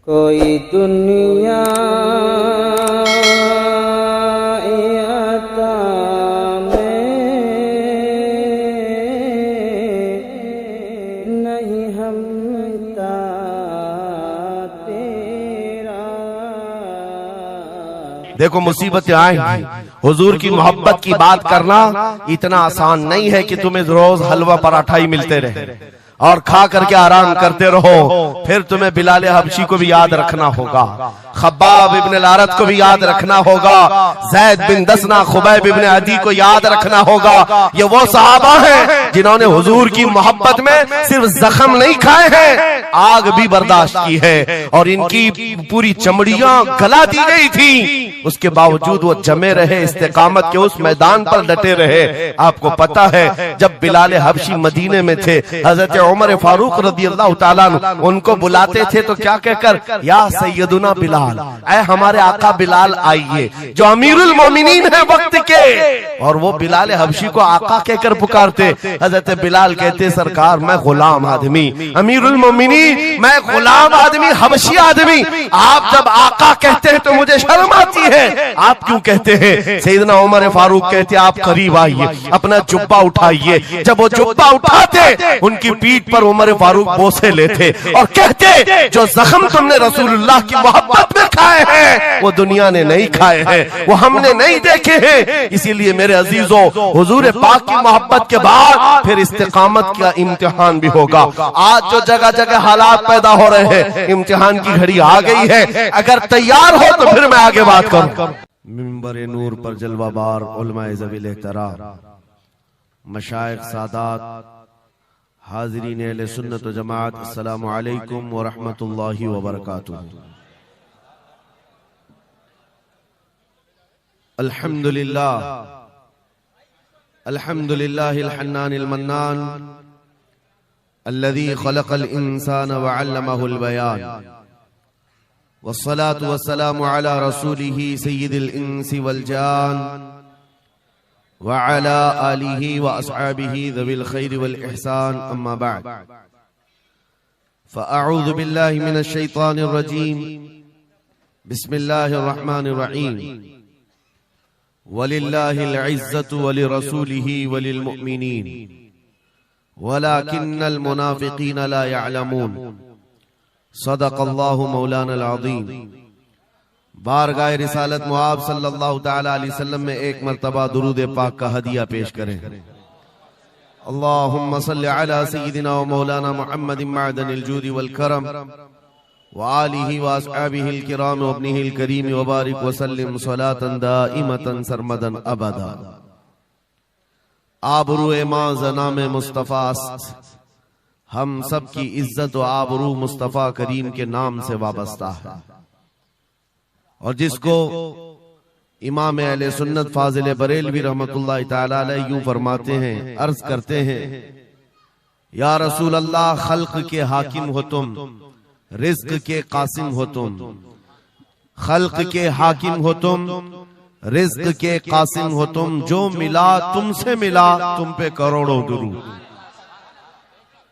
कोई दुनिया नहीं हमता तेरा। देखो मुसीबतें आएंगी, हुजूर की मोहब्बत की बात करना इतना आसान नहीं है कि तुम्हें रोज हलवा पराठा ही मिलते रहे और खा करके आराम करते रहो। फिर तुम्हें बिलाल हबशी को भी याद रखना होगा, खब्बाब इब्न लारत को भी याद रखना होगा, ज़ैद बिन दसना, खुबैब इब्न अदी को याद रखना होगा। ये वो सहाबा हैं जिन्होंने हुजूर की मोहब्बत में सिर्फ जख्म नहीं खाए हैं, आग भी बर्दाश्त की है और इनकी पूरी चमड़ियां गला दी गई थी। उसके बावजूद वो जमे रहे, इस्तेकामत के उस मैदान पर डटे रहे। आपको पता है जब बिलाल हबशी मदीने में थे, हजरत उमर फारूक रज़ी अल्लाह ताला अन्हु उनको बुलाते थे तो क्या कहकर, या सैयदुना बिलाल, ऐ हमारे आका बिलाल आइए, जो अमीरुल मोमिनीन है वक्त के। और वो बिलाल हबशी को आका कहकर पुकारते। हजरत बिलाल कहते, सरकार मैं गुलाम आदमी, अमीरुल मोमिनीन मैं गुलाम आदमी, हबशी आदमी, आप जब आका कहते हैं तो मुझे शर्म आती है, आप क्यों कहते हैं? सैयदना उमर फारूक कहते, आप करीब आइए, अपना जुब्बा उठाइए। जब वो जुब्बा उठाते, उनकी पीठ पर उमर फारूक बोसे लेते और कहते, जो जख्म तुमने रसूलुल्लाह की मोहब्बत में खाए हैं वो दुनिया ने नहीं खाए हैं, वो हमने नहीं देखे हैं। इसीलिए मेरे अजीजों, हुजूर पाक की मोहब्बत के बाद फिर इस्तिकामत का इम्तिहान भी होगा। आज जो जगह जगह हालात पैदा हो रहे हैं, इम्तिहान की घड़ी आ गई है। अगर तैयार हो तो फिर मैं आगे बात करूं। मिंबर नूर पर जलवाबार उलमाए ज़वील एहतराम, मशाइख सादात, हाज़रीन अहले सुन्नत व जमात, अस्सलामु अलैकुम व रहमतुल्लाहि व बरकातुहू। अल्हम्दुलिल्लाह, अल्हम्दुलिल्लाहिल हन्नानिल मन्नान, अल्लज़ी खलक़ल इंसान व अल्लमहुल बयान, वस्सलातु वस्सलामु अला रसूलिही सय्यिदिल इंसी वल जान व अला आलिही व अस्हाबिही ज़विल खैरि वल इहसान, अम्मा बअद। फ़अऊज़ु बिल्लाहि मिनश शैतानिर रजीम, बिस्मिल्लाहिर रहमानिर रहीम। वलिल्लाहिल इज़्ज़तु वलिरसूलिही वलिल मुअमिनीन वलाकिन्नल मुनाफ़िक़ीन ला यअलमून। सदक़ल्लाहु मौलानल अज़ीम। बारगाह रिसालत मुआब सल्लल्लाहु तआला अलैहि वसल्लम में एक मर्तबा दुरूद पाक का हदिया पेश करें। अल्लाहुम्मा सल्लि अला सय्यिदिना व मौलाना मुहम्मदिन मअदनिल जूदि वल करम व आलिहि व अस्हाबिहिल किराम व इब्निहिल करीम व बारिक व सल्लिम सलातन दाइमतन सरमदन अबदा। आबरूए मां जनाम मुस्तफा अस्त, हम सब की इज्जत व आबरू मुस्तफा करीम के नाम से वाबस्ता है। और जिसको इमाम अहले सुन्नत फाजिल बरेलवी रहमतुल्लाह ताला अलैह यूं फरमाते हैं, अर्ज करते हैं, या रसूल अल्लाह, खल्क के हाकिम हो तुम, रिज्क के कासिम हो तुम, खल्क के हाकिम हो तुम, रिज्क के कासिम हो तुम, जो मिला तुमसे मिला, तुम पे करोड़ों दुरूद।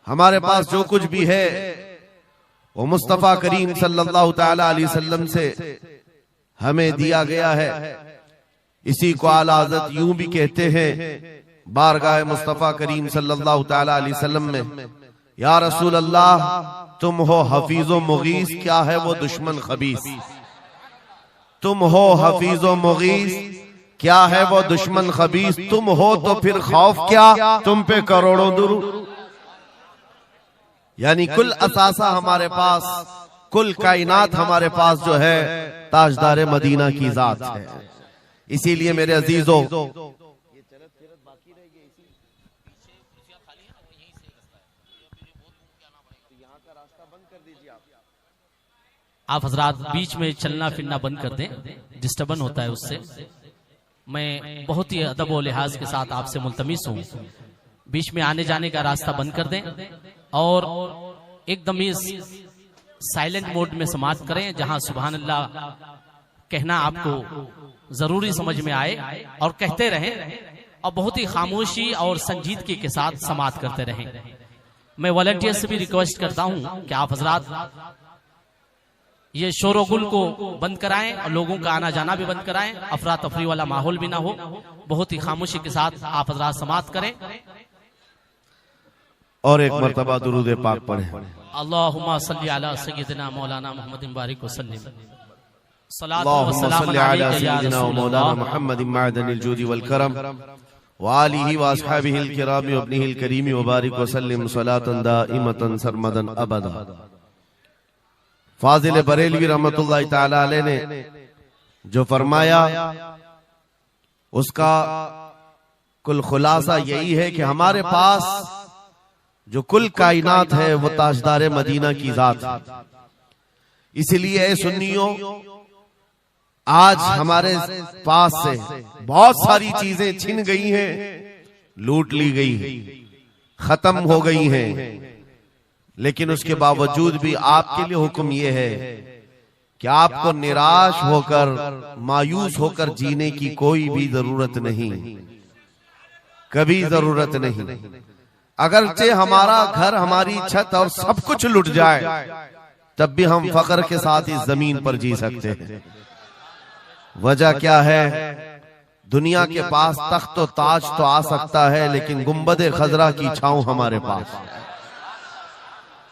हमारे पास जो कुछ भी है वो मुस्तफा करीम सल्लल्लाहु ताला अलैहि वसल्लम से हमें दिया गया है। इसी को आला हज़रत यूं भी कहते हैं बारगाह मुस्तफा करीम सल्लल्लाहु ताला अलैहि वसल्लम में, या रसूल अल्लाह, तुम हो हफीज़ो मुगीस, क्या है वो दुश्मन खबीस। तुम हो हफीज़ो मुगीस, क्या है वो दुश्मन खबीस। तुम हो तो फिर खौफ क्या, तुम पे करोड़ों दुरूद। यानी कुल असासा हमारे पास, कुल कायनात हमारे पास जो है ताजदार मदीना की जात है। इसीलिए मेरे अजीजों, आप हजरात बीच में चलना फिरना बंद कर दें, डिस्टर्बन होता है उससे। मैं बहुत ही अदब और लिहाज के साथ आपसे मुल्तमिस हूँ, बीच में आने जाने का रास्ता बंद कर दें और एकदम साइलेंट मोड में समाप्त करें, जहां सुभान अल्लाह कहना आपको जरूरी समझ में आए और कहते रहें, और बहुत ही खामोशी और संजीदगी के साथ समाप्त करते रहें। मैं वॉलंटियर से भी रिक्वेस्ट करता हूं कि आप हजरात ये शोरगुल को बंद कराएं और लोगों का आना जाना भी बंद कराएं, अफरा तफरी वाला माहौल भी ना हो। बहुत ही खामोशी के साथ आप हजरात समाअत करें और एक मर्तबा दुरूद पाक पढ़ें। अल्लाहुम्मा सल्ली अला सय्यिदिना मौलाना मुहम्मदिन बारिक वसल्लिम। सलातो व अल्लाहुम्मा सलाम सल्ली अला अलैका या सय्यिदिना रसूल मौलाना अल्लाह। मुहम्मदिन मअदनिल जूदी वल करम व आलिहि व अस्हाबिहिल किराम व इब्निहिल करीम व बारिक वसल्लिम सलातन दाइमतन सरमदन अबदा। फाजिल बरेलवी रहमतुल्लाहि तआला अलैह ने जो फरमाया उसका कुल खुलासा यही है कि हमारे पास जो कुल कायनात है वो ताजदार मदीना की जात है। इसलिए ऐ सुन्नियों, आज हमारे पास से बहुत सारी चीजें छिन गई हैं, लूट ली गई हैं, खत्म हो गई हैं, लेकिन उसके बावजूद भी आपके लिए हुक्म यह है कि आपको निराश होकर मायूस होकर जीने की कोई भी जरूरत नहीं, कभी जरूरत नहीं। अगरचे हमारा घर, हमारी छत और सब कुछ लुट जाए, तब भी हम फख्र के साथ इस जमीन पर जी सकते हैं। वजह क्या है? दुनिया के पास तख्त और ताज तो आ सकता है, लेकिन गुंबद खजरा की छांव हमारे पास।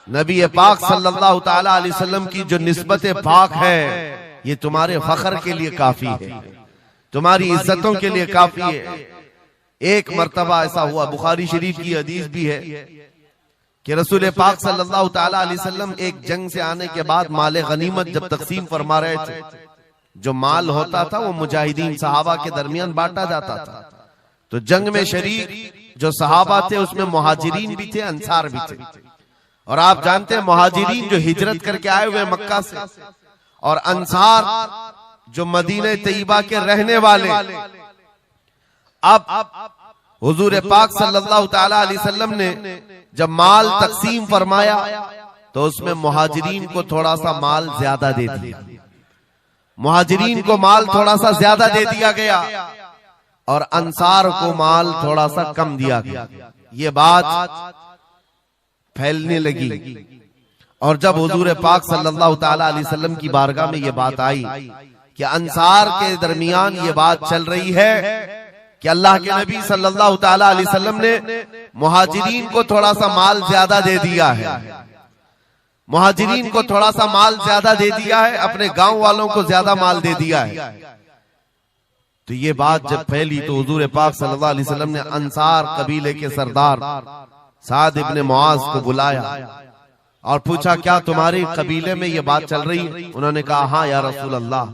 नबी पाक सल्लल्लाहु ताला अलैहि वसल्लम की जो निस्बत पाक है, ये तुम्हारे फख्र के लिए काफी है, तुम्हारी इज्जतों के लिए काफी है। एक मर्तबा ऐसा हुआ, बुखारी शरीफ की हदीस भी है कि रसूल पाक सल्लल्लाहु ताला अलैहि वसल्लम एक जंग से आने के बाद माले गनीमत जब तकसीम फरमा रहे थे, जो माल होता था वो मुजाहिदीन सहाबा के दरमियान बांटा जाता था। तो जंग में शरीक जो सहाबा थे उसमें मुहाजिरीन भी थे, अंसार भी थे। और आप जानते हैं मुहाजिरीन जो हिजरत करके आए हुए मक्का से, और अंसार जो मदीने तैयबा के रहने वाले। अब हुजूर पाक सल्लल्लाहु ताला अलैहि वसल्लम ने जब माल तकसीम फरमाया तो उसमें मुहाजिरीन को थोड़ा सा माल ज्यादा दे दिया, मुहाजिरीन को माल थोड़ा सा ज्यादा दे दिया गया और अंसार को माल थोड़ा सा कम दिया गया। ये बात फैलने लगी और जब हुजूर पाक सल्लल्लाहु ताला अलैहि वसल्लम की बारगाह में ये बात आई कि अंसार के दरमियान ये बात चल रही है कि अल्लाह के नबी सल्लल्लाहु ताला अलैहि वसल्लम ने मुहाजिरीन को थोड़ा सा माल ज्यादा दे दिया है, मुहाजिरीन को थोड़ा सा माल ज्यादा दे दिया है, अपने गांव वालों को ज्यादा माल दे दिया है। तो ये बात जब फैली तो हुजूर पाक सल्लल्लाहु अलैहि वसल्लम ने अंसार कबीले के सरदार साद इब्ने मुआज को बुलाया और पूछा, क्या तुम्हारे कबीले में ये बात चल रही है? उन्होंने कहा, हाँ या रसूल अल्लाह,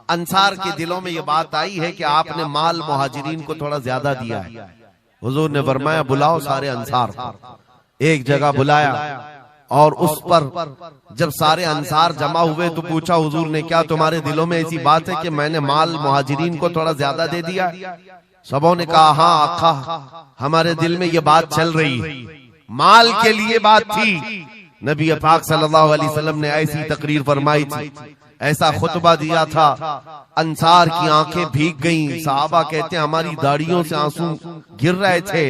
अंसार के दिलों में ये बात आई है कि आपने माल मुहाजिरीन को थोड़ा ज्यादा दिया है। हुजूर ने फरमाया, बुलाओ सारे अंसार को। एक जगह बुलाया और उस पर जब सारे अंसार जमा हुए तो पूछा हुजूर ने, क्या तुम्हारे दिलों में ऐसी बात है कि मैंने माल मुहाजिरीन को थोड़ा ज्यादा दे दिया? सबों ने कहा, हाँ आका, हमारे दिल में ये बात चल रही है, माल के लिए बात थी। नबी पाक सल्लल्लाहु अलैहि वसल्लम ने ऐसी तकरीर फरमाई थी, ऐसा खुतबा दिया था, अंसार की आंखें भीग गईं। सहाबा कहते हैं हमारी दाढ़ियों से आंसू गिर रहे थे।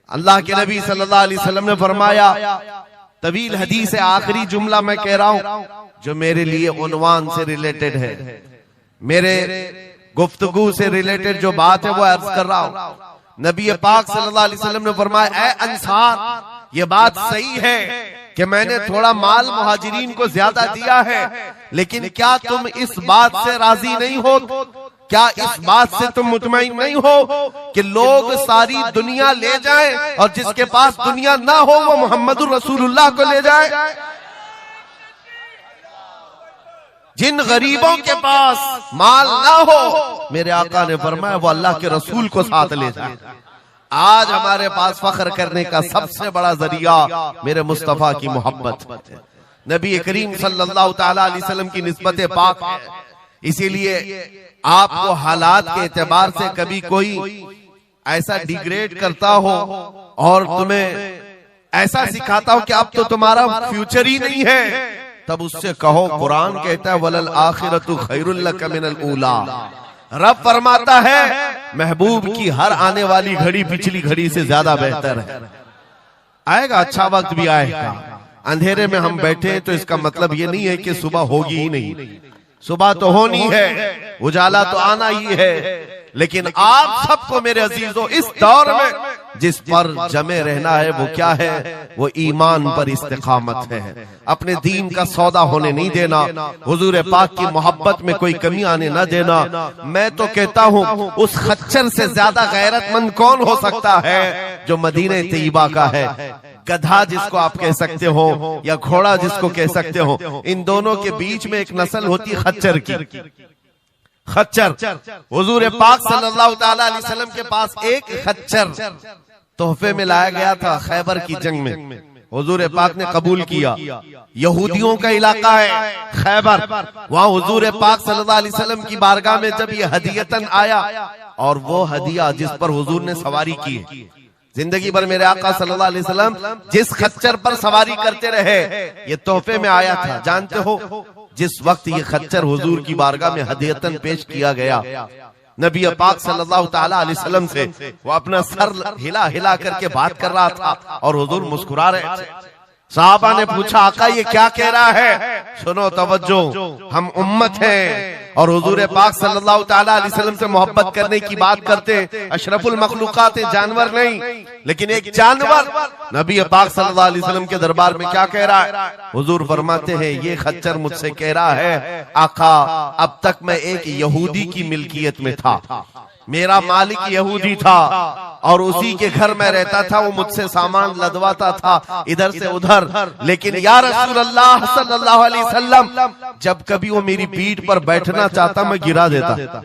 अल्लाह के नबी सल्लल्लाहु अलैहि वसल्लम ने फरमाया, तवील हदीस है, आखिरी जुमला मैं कह रहा हूं जो मेरे लिए उन्वान से रिलेटेड है, मेरे गुफ्तगू से रिलेटेड जो बात है वो अर्ज कर रहा हूं। नबी पाक सल्लल्लाहु अलैहि वसल्लम ने फरमाया, ए अंसार, ये बात सही है कि मैंने थोड़ा माल मुहाजिरीन को ज्यादा दिया है, लेकिन क्या तुम इस बात से राजी नहीं हो? क्या इस बात से तुम मुतमईन नहीं हो कि लोग सारी दुनिया ले जाएं और जिसके पास दुनिया ना हो वो मोहम्मदुर रसूलुल्लाह को ले जाए? जिन गरीबों के पास माल ना हो, मेरे आका ने फरमाया, वो अल्लाह के रसूल को साथ ले जाए। आज हमारे पास फख्र करने का सबसे बड़ा जरिया मेरे मुस्तफा की मोहब्बत, नबी करीम सल्लल्लाहु ताला अलैहि वसल्लम की निस्बत पाक है। इसीलिए आपको हालात के एतबार से कभी कोई ऐसा डिग्रेड करता हो और तुम्हें ऐसा सिखाता हो कि अब तो तुम्हारा फ्यूचर ही नहीं है, तब उससे कहो, कुरान कहता है, वलल आखिरतु खैरुल लक मिनल ऊला। रब फरमाता है, महबूब की हर आने वाली घड़ी पिछली घड़ी से ज्यादा बेहतर है। आएगा, अच्छा वक्त भी आएगा, अंधेरे में हम बैठे तो इसका मतलब ये नहीं है कि सुबह होगी ही नहीं, सुबह तो होनी है, उजाला तो आना ही है। लेकिन आप सबको मेरे अजीजों इस दौर में जिस पर जमे रहना है वो क्या है? वो ईमान पर इस्तिकामत है। अपने दीन का सौदा होने नहीं देना, हुजूर पाक की मोहब्बत में कोई कमी आने न देना। मैं तो कहता हूँ उस खच्चर से ज्यादा गैरतमंद कौन हो सकता है जो मदीने तैयबा का है। गधा जिसको आप कह सकते हो या घोड़ा जिसको कह सकते हो, इन दोनों के बीच में एक नस्ल होती है खच्चर की। खच्चर, हुजूर पाक सल्लल्लाहु ताला अलैहि वसल्लम के पास एक खच्चर तोहफे में लाया गया था खैबर की जंग में। हुजूर पाक ने कबूल किया। यहूदियों का इलाका है खैबर, वहां हुजूर पाक सल्लल्लाहु अलैहि वसल्लम की बारगाह में जब ये हदियतन आया, और वो हदिया जिस पर हुजूर ने सवारी की है, जिंदगी भर मेरे आका सल्लल्लाहु अलैहि वसल्लम जिस खच्चर पर सवारी करते रहे, ये तोहफे में आया था। जानते हो जिस वक्त ये खच्चर हुजूर की बारगाह में हदियतन पेश किया गया, नबी पाक सल्लल्लाहु ताला अलैहि वसल्लम से वो अपना सर हिला हिला करके बात कर रहा था और हुजूर मुस्कुरा रहे थे। साहबा ने पूछा, आका ये क्या कह रहा है? सुनो तवज्जो, हम उम्मत हैं और हुजूर पाक सल्लल्लाहु ताला अलैहि वसल्लम से मोहब्बत करने की बात करते, अशरफुल मखलूकात है, जानवर नहीं। लेकिन एक जानवर नबी पाक सल्लल्लाहु अलैहि वसल्लम के दरबार में क्या कह रहा है? हुजूर फरमाते हैं, ये खच्चर मुझसे कह रहा है, आका अब तक मैं एक यहूदी की मिल्कियत में था, मेरा मालिक यहूदी था और उसी के घर में रहता था, वो मुझसे सामान लदवाता था इधर से उधर। लेकिन या रसूल अल्लाह सल्लल्लाहु अलैहि वसल्लम, जब कभी वो मेरी पीठ पर बैठना चाहता मैं गिरा देता,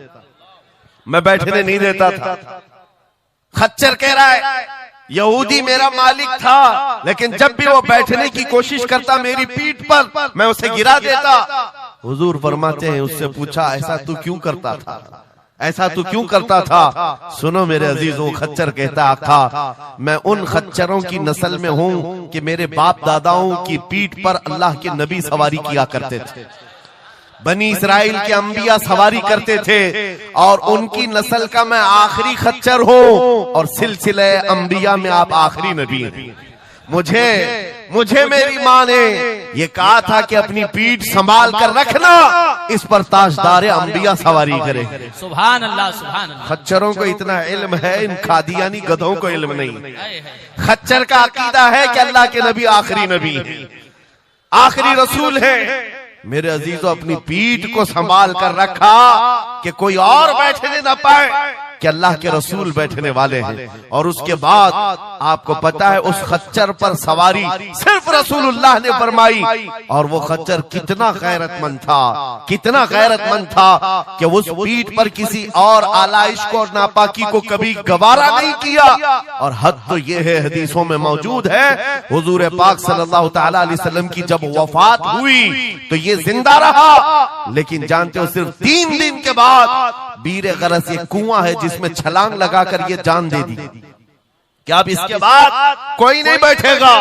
मैं बैठने नहीं देता था। खच्चर कह रहा है यहूदी मेरा मालिक था, लेकिन जब भी वो बैठने की कोशिश करता मेरी पीठ पर, मैं उसे गिरा देता। हुजूर फरमाते हैं, उससे पूछा ऐसा तू क्यों करता था, ऐसा तू क्यों करता था? सुनो मेरे अजीजों, खच्चर कहता, आका मैं उन खच्चरों की नस्ल में हूँ कि मेरे बाप दादाओं की पीठ पर अल्लाह के नबी सवारी किया करते थे, बनी इस्राइल के अंबिया सवारी करते थे, और उनकी नस्ल का मैं आखिरी खच्चर हूँ, और सिलसिले अंबिया में आप आखिरी नबी हैं। मुझे मेरी माँ ने ये कहा था कि अपनी पीठ संभाल कर रखना, इस पर ताजदार अंबिया सवारी करे। सुभान अल्लाह, सुभान अल्लाह। खच्चरों को इतना इल्म है, इन कादियानी गधों को इल्म नहीं। खच्चर का अकीदा है कि अल्लाह के नबी आखिरी नबी है, आखिरी रसूल है। मेरे अजीजों, अपनी पीठ को संभाल कर रखा कि कोई और बैठने न पाए, कि अल्लाह के रसूल बैठने वाले हैं। और उसके बाद आपको पता है उस खच्चर पर सवारी सिर्फ रसूलुल्लाह ने फरमाई, और वो खच्चर कितना गैरतमंद था, कितना गैरतमंद था कि उस पीठ पर किसी और आलाइश को और नापाकी को कभी गवारा नहीं किया। और हद तो ये है, हदीसों में मौजूद है, हुजूर पाक सल्लल्लाहु ताला अलैहि वसल्लम की जब वफात हुई तो ये जिंदा रहा, लेकिन जानते हो सिर्फ 3 दिन के बाद बीरे गरस, ये कुआं है जिसमें छलांग लगाकर ये जान दे दी कि अब इसके बाद कोई नहीं बैठेगा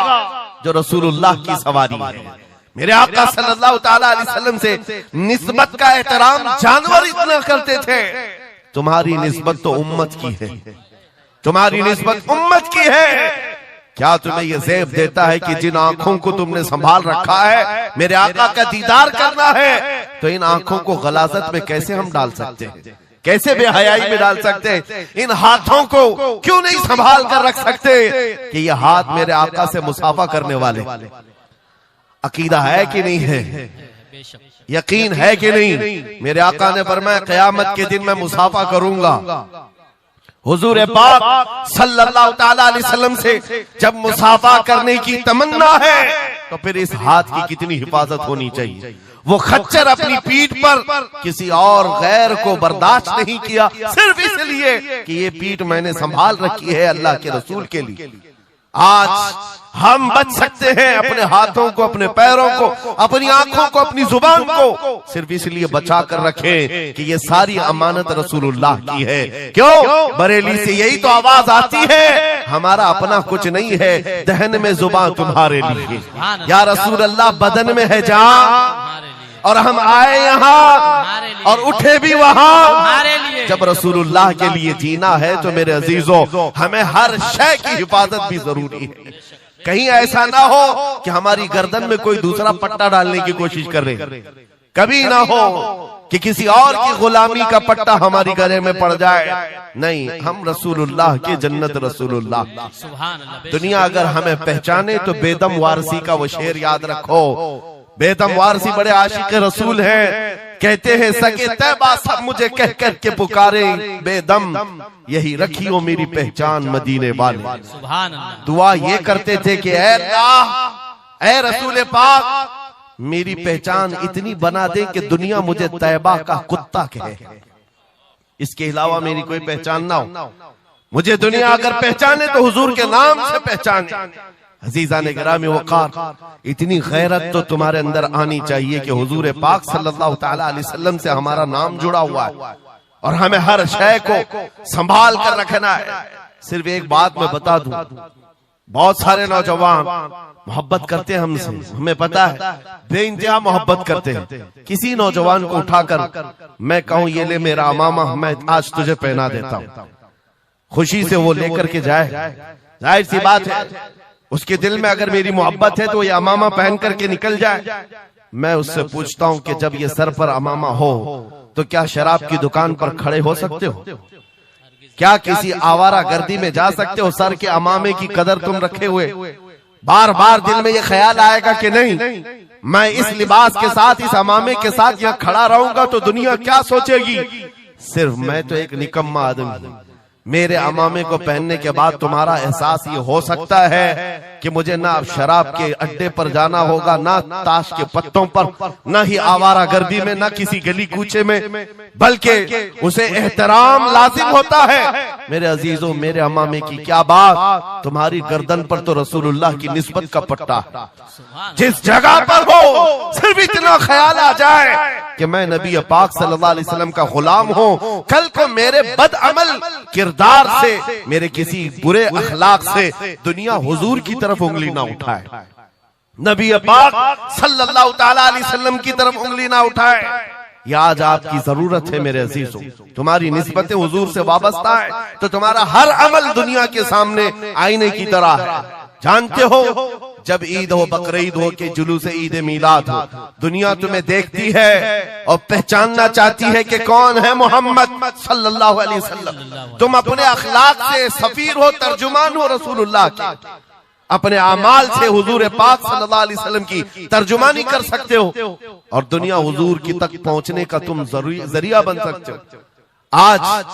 जो रसूलुल्लाह की सवारी है। मेरे आका सल्लल्लाहु ताला अलैहि वसल्लम से निस्बत का एहतराम जानवर इतना करते थे, तुम्हारी निस्बत तो उम्मत की है, तुम्हारी निस्बत उम्मत की है। क्या तुम्हें यह ज़ेब देता है कि जिन आंखों को तुमने संभाल रखा है, मेरे आका का दीदार करना है, तो इन आंखों को गलाजत में कैसे हम डाल सकते हैं, कैसे बेहयाई में डाल सकते हैं? इन हाथों को क्यों नहीं संभाल कर रख सकते कि ये हाथ मेरे आका से मुसाफा करने वाले? अकीदा है कि नहीं है? यकीन है कि नहीं? मेरे आका ने फरमाया क़यामत के दिन मैं मुसाफा करूंगा। हुजूर पाक सल्लल्लाहु ताला अलैहि वसल्लम से जब मुसाफा करने की तमन्ना है, तो फिर इस हाथ की कितनी हिफाजत होनी चाहिए। वो खच्चर अपनी पीठ पर किसी और गैर को बर्दाश्त नहीं किया, सिर्फ इसलिए कि ये पीठ मैंने संभाल रखी है अल्लाह के रसूल के लिए। आज हम बच सकते हैं अपने हाथों को, अपने पैरों को, अपनी आंखों को, अपनी जुबान को सिर्फ इसलिए बचा कर रखें कि ये सारी अमानत रसूलुल्लाह की है। क्यों? बरेली से यही तो आवाज आती है, हमारा अपना कुछ नहीं है, दहन में जुबान तुम्हारे लिए। या रसूल अल्लाह, बदन में है जान, और हम आए यहाँ और उठे भी वहाँ। जब रसूलुल्लाह के लिए जीना है तो मेरे अजीजों, हमें हर शय की हिफाजत भी जरूरी है। कहीं ऐसा ना हो कि हमारी गर्दन में कोई दूसरा पट्टा डालने की कोशिश कर रहे, कभी ना हो कि किसी और की गुलामी का पट्टा हमारी गले में पड़ जाए। नहीं, हम रसूलुल्लाह के जन्नत रसूलुल्लाह। सुभान अल्लाह। दुनिया अगर हमें पहचाने तो बेदम वारसी का वो शेर याद रखो। बेदम वारसी बड़े आशिक रसूल हैं, कहते हैं सके तैबा सब मुझे कह कर के पुकारे, बेदम यही रखियो मेरी पहचान मदीने वाले। सुभान अल्लाह। दुआ ये करते थे कि ऐ अल्लाह, ऐ रसूल पाक, मेरी पहचान इतनी बना दे कि दुनिया मुझे तैबा का कुत्ता कहे, इसके अलावा मेरी कोई पहचान ना हो। मुझे दुनिया अगर पहचाने तो हुजूर के नाम से पहचाने। अजीजा ने गिरामी वक़ार, इतनी गैरत तो तुम्हारे अंदर आनी चाहिए कि हुजूर पाक सल्लल्लाहु तआला अलैहि वसल्लम से हमारा नाम जुड़ा हुआ है और हमें हर शय को संभाल कर रखना है। सिर्फ एक बात मैं बता दूं, बहुत सारे नौजवान मोहब्बत करते हैं हमसे, हमें पता है, बेइंतहा मोहब्बत करते हैं। किसी नौजवान को उठाकर मैं कहूं ये ले मेरा अमामा, मैं आज तुझे पहना देता हूं, खुशी से वो लेकर के जाए, जाहिर सी बात है उसके दिल में अगर मेरी मोहब्बत है तो ये अमामा पहन करके निकल जाए। मैं उससे पूछता हूं कि जब ये सर पर अमामा हो तो क्या शराब की दुकान पर खड़े हो सकते हो? क्या किसी आवारा गर्दी में जा सकते हो? सर के अमामे की कदर तुम रखे हुए बार बार दिल में ये ख्याल आएगा कि नहीं, मैं इस लिबास के साथ, इस अमामे के साथ यहाँ खड़ा रहूंगा तो दुनिया क्या सोचेगी? सिर्फ मैं तो एक निकम्मा आदमी हूं, मेरे अमामे को पहनने के बाद तुम्हारा एहसास ये हो सकता है कि मुझे ना शराब के अड्डे पर जाना होगा, ना ताश के पत्तों पर, ना ही आवारा गर्दी में, ना किसी गली कूचे में, बल्कि उसे एहतराम लाजिम होता है। मेरे अजीजों, मेरे अमामे की क्या बात, तुम्हारी गर्दन पर तो रसूलुल्लाह की निस्बत का पट्टा है। जिस जगह पर हो सिर्फ इतना ख्याल आ जाए कि मैं नबी पाक सल्लल्लाहु अलैहि वसल्लम का गुलाम हूँ, कल को मेरे बदअमल किरदार से, मेरे किसी बुरे अखलाक से दुनिया हुजूर की तरफ उंगली ना उठाए, नबी पाक सल्लल्लाहु तआला अलैहि वसल्लम की तरफ उंगली ना उठाए। ये आज आपकी जरूरत है मेरे अजीजों, तुम्हारी निस्बत हुजूर से वाबस्ता है तो तुम्हारा हर अमल दुनिया के सामने आईने की तरह है। जानते हो, जब ईद हो, बकरीद हो के जुलूस ईद मिलाद हो, दुनिया तुम्हें देखती है और पहचानना चाहती है कि कौन है मोहम्मद सल्लल्लाहु अलैहि वसल्लम। तुम अपने अखलाक से सफीर हो, तर्जुमान हो रसूलुल्लाह के, अपने अमाल से हुजूर पाक सल्लल्लाहु अलैहि वसल्लम की तर्जुमानी कर सकते हो और दुनिया हुजूर की तक पहुंचने का तुम जरिया बन सकते हो। आज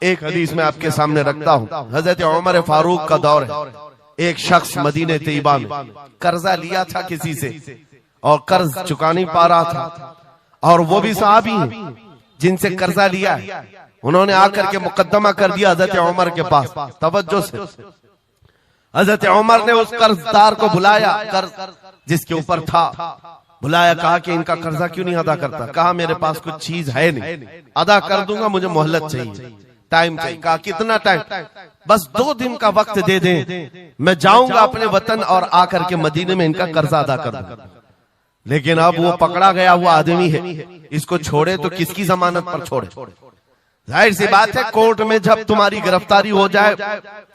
एक हदीस में आपके सामने रखता हूं, हजरत उमर फारूक का दौर है। एक शख्स मदीने तैयबा में कर्जा लिया था किसी से और कर्ज चुका नहीं पा रहा था, और वो भी सहाबी हैं जिनसे कर्जा लिया है। उन्होंने आकर के मुकद्दमा कर दिया हजरत उमर के पास, तवज्जो से। हजरत उमर ने उस कर्जदार को बुलाया, कर्ज जिसके ऊपर था, बुलाया, कहा कि इनका कर्जा क्यों नहीं अदा करता? कहा मेरे पास कुछ चीज है नहीं, अदा कर दूंगा, मुझे मोहलत चाहिए, टाइम चाहिए। कहा कितना टाइम? बस 2 दिन का वक्त दे दें, मैं जाऊंगा अपने वतन और आकर के मदीने में इनका कर्जा अदा कर दूंगा। लेकिन अब वो पकड़ा गया हुआ आदमी है, इसको छोड़े तो किसकी जमानत पर छोड़े? जाहिर सी बात है, कोर्ट में जब तुम्हारी गिरफ्तारी हो जाए,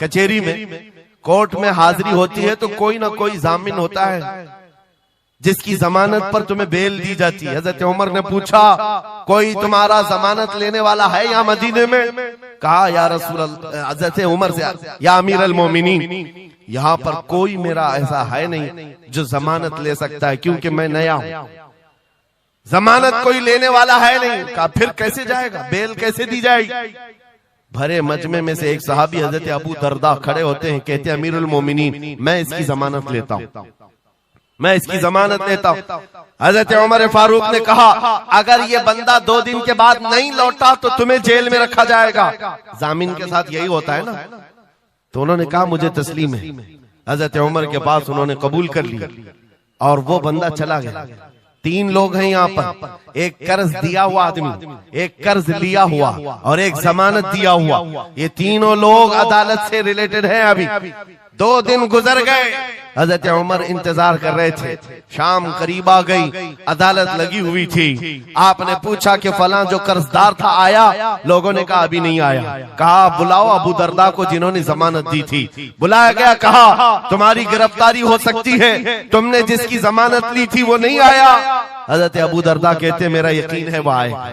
कचहरी में, कोर्ट में हाजिरी होती है तो कोई ना कोई जामिन होता है जिसकी जमानत पर तुम्हें बेल दी जाती है। हजरत उमर ने पूछा, कोई तुम्हारा जमानत लेने वाला है यहाँ मदीने में? कहा या रसूल अल्लाह, हजरत उमर से, या अमीर अल मोमिनीन, यहाँ पर कोई मेरा ऐसा है नहीं जो जमानत ले सकता है, क्योंकि मैं नया हूँ, जमानत कोई लेने वाला है नहीं। कहा फिर कैसे जाएगा, बेल कैसे दी जाएगी? भरे मजमे में से एक सहाबी हजरत अबू दरदा खड़े होते हैं, कहते हैं अमीरुल मोमिनीन, मैं इसकी जमानत लेता हूँ, मैं इसकी जमानत लेता हूँ। हजरत उमर फारूक ने कहा, अगर ये बंदा 2 दिन के बाद नहीं लौटा तो तुम्हें जेल में रखा जाएगा। जामिन के साथ यही होता है ना। तो उन्होंने कहा मुझे तस्लीम है। हजरत उमर के पास उन्होंने कबूल कर लिया और वो बंदा चला गया। 3 लोग हैं यहाँ पर, एक कर्ज दिया हुआ आदमी, एक कर्ज लिया हुआ और एक जमानत दिया हुआ। ये तीनों लोग अदालत से रिलेटेड हैं। अभी 2 दिन गुजर गए, हजरत उमर इंतजार कर रहे थे। शाम करीब आ गई, अदालत लगी हुई थी। आपने पूछा कि फलां जो कर्जदार था आया? लोगों ने कहा अभी नहीं आया। कहा बुलाओ अबू दरदा को जिन्होंने जमानत दी थी। बुलाया गया, कहा तुम्हारी गिरफ्तारी हो सकती है, तुमने जिसकी जमानत ली थी वो नहीं आया। हजरत अबू दरदा कहते मेरा यकीन है वो आएगा,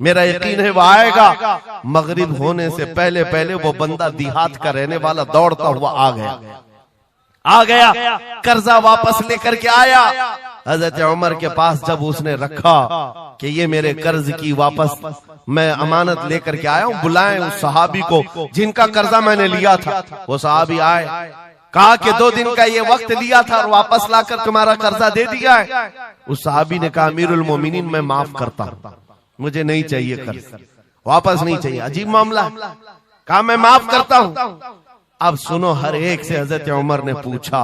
मेरा यकीन है वो आएगा। मगरिब होने से पहले पहले वो बंदा देहात का रहने वाला दौड़ता हुआ आ गया, कर्जा वापस लेकर के आया। हजरत उमर के पास जब उसने रखा कि ये मेरे कर्ज की वापस मैं अमानत लेकर के आया हूं, बुलाएं उस सहाबी को जिनका कर्जा मैंने लिया था। वो सहाबी आए, कहा कि 2 दिन का ये वक्त लिया था और वापस लाकर तुम्हारा कर्जा दे दिया है। उस सहाबी ने कहा अमीरुल मोमिनीन मैं माफ करता हूं, मुझे नहीं चाहिए कर्ज, वापस नहीं चाहिए। अजीब मामला। कहा मैं माफ करता हूं। अब सुनो, हर एक से हजरत उमर ने पूछा,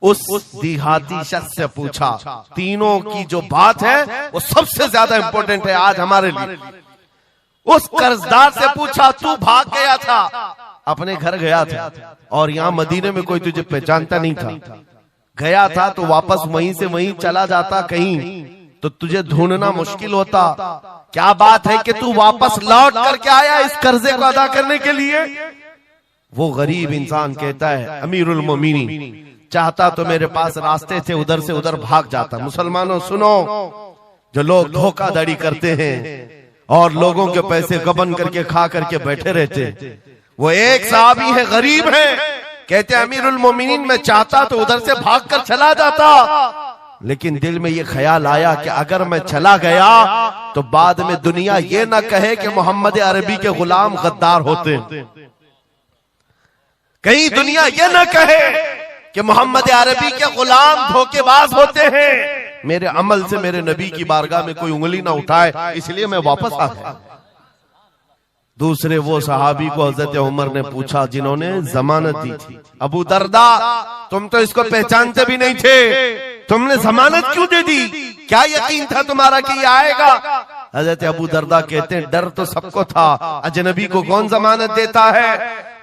उस देहाती शख्स से पूछा। तीनों की जो बात है वो सबसे ज्यादा इंपॉर्टेंट है आज हमारे लिए। उस कर्जदार से पूछा तू भाग गया था, अपने घर गया था और यहाँ मदीने में कोई तुझे पहचानता नहीं था, गया था तो वापस वहीं से वहीं चला जाता कहीं तो तुझे ढूंढना मुश्किल होता। क्या बात है कि तू वापस लौट करके आया इस कर्जे को अदा करने के लिए? वो गरीब इंसान कहता है अमीरुल मोमिनीन चाहता तो मेरे पास रास्ते थे, उधर से उधर भाग जाता। मुसलमानों सुनो, जो लोग धोखाधड़ी करते हैं और लोगों के पैसे गबन करके खा करके बैठे रहते, वो एक सहाबी है, गरीब है, कहते अमीरुल मोमिनीन मैं चाहता तो उधर से भागकर चला जाता, लेकिन दिल में ये ख्याल आया कि अगर मैं चला गया तो बाद में दुनिया ये ना कहे कि मोहम्मद अरबी के गुलाम गद्दार होते, कहीं दुनिया ये ना कहे कि मोहम्मद अरबी के गुलाम धोखेबाज होते हैं। मेरे अमल से मेरे नबी की बारगाह में कोई उंगली ना उठाए, इसलिए मैं वापस आ गया। दूसरे वो सहाबी को हजरत उमर ने पूछा जिन्होंने जमानत दी थी, अबू दरदा तुम तो इसको पहचानते भी नहीं थे, तुमने जमानत क्यों दे दी? क्या यकीन था तुम्हारा कि ये आएगा? हजरत अबू दरदा कहते हैं डर तो सबको था, अजनबी को कौन जमानत देता है,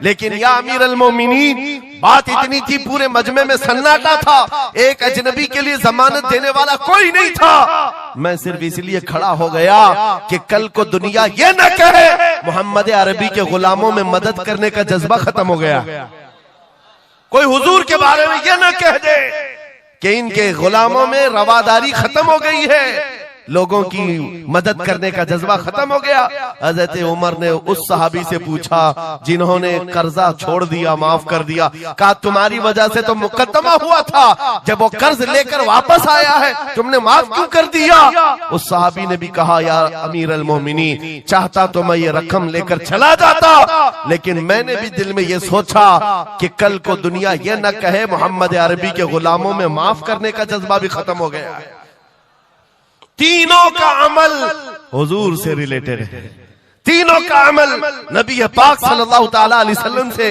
लेकिन या अमीर अल मोमिनीन बात इतनी थी पूरे मजमे में सन्नाटा था, एक अजनबी के लिए जमानत देने वाला कोई नहीं था। मैं सिर्फ इसलिए खड़ा हो गया कि कल को दुनिया ये न कहे मोहम्मद अरबी के गुलामों में मदद करने का जज्बा खत्म हो गया, कोई हुजूर के बारे में ये न कह दे कि इनके गुलामों में रवादारी खत्म हो गई है, लोगों की मदद करने का जज्बा खत्म हो गया। हजरत उमर ने उस सहाबी से पूछा जिन्होंने कर्जा छोड़ दिया, माफ कर दिया, कहा तुम्हारी वजह से तो मुकदमा हुआ था, जब वो कर्ज लेकर वापस आया है तुमने माफ क्यों कर दिया? उस सहाबी ने भी कहा यार अमीर अल मोमिनीन चाहता तो मैं ये रकम लेकर चला जाता, लेकिन मैंने भी दिल में ये सोचा कि कल को दुनिया ये न कहे मोहम्मद अरबी के गुलामों में माफ करने का जज्बा भी खत्म हो गया है। तीनों का अमल हुजूर से रिलेटेड है, तीनों का अमल नबी पाक सल्लल्लाहु ताला अलैहि वसल्लम से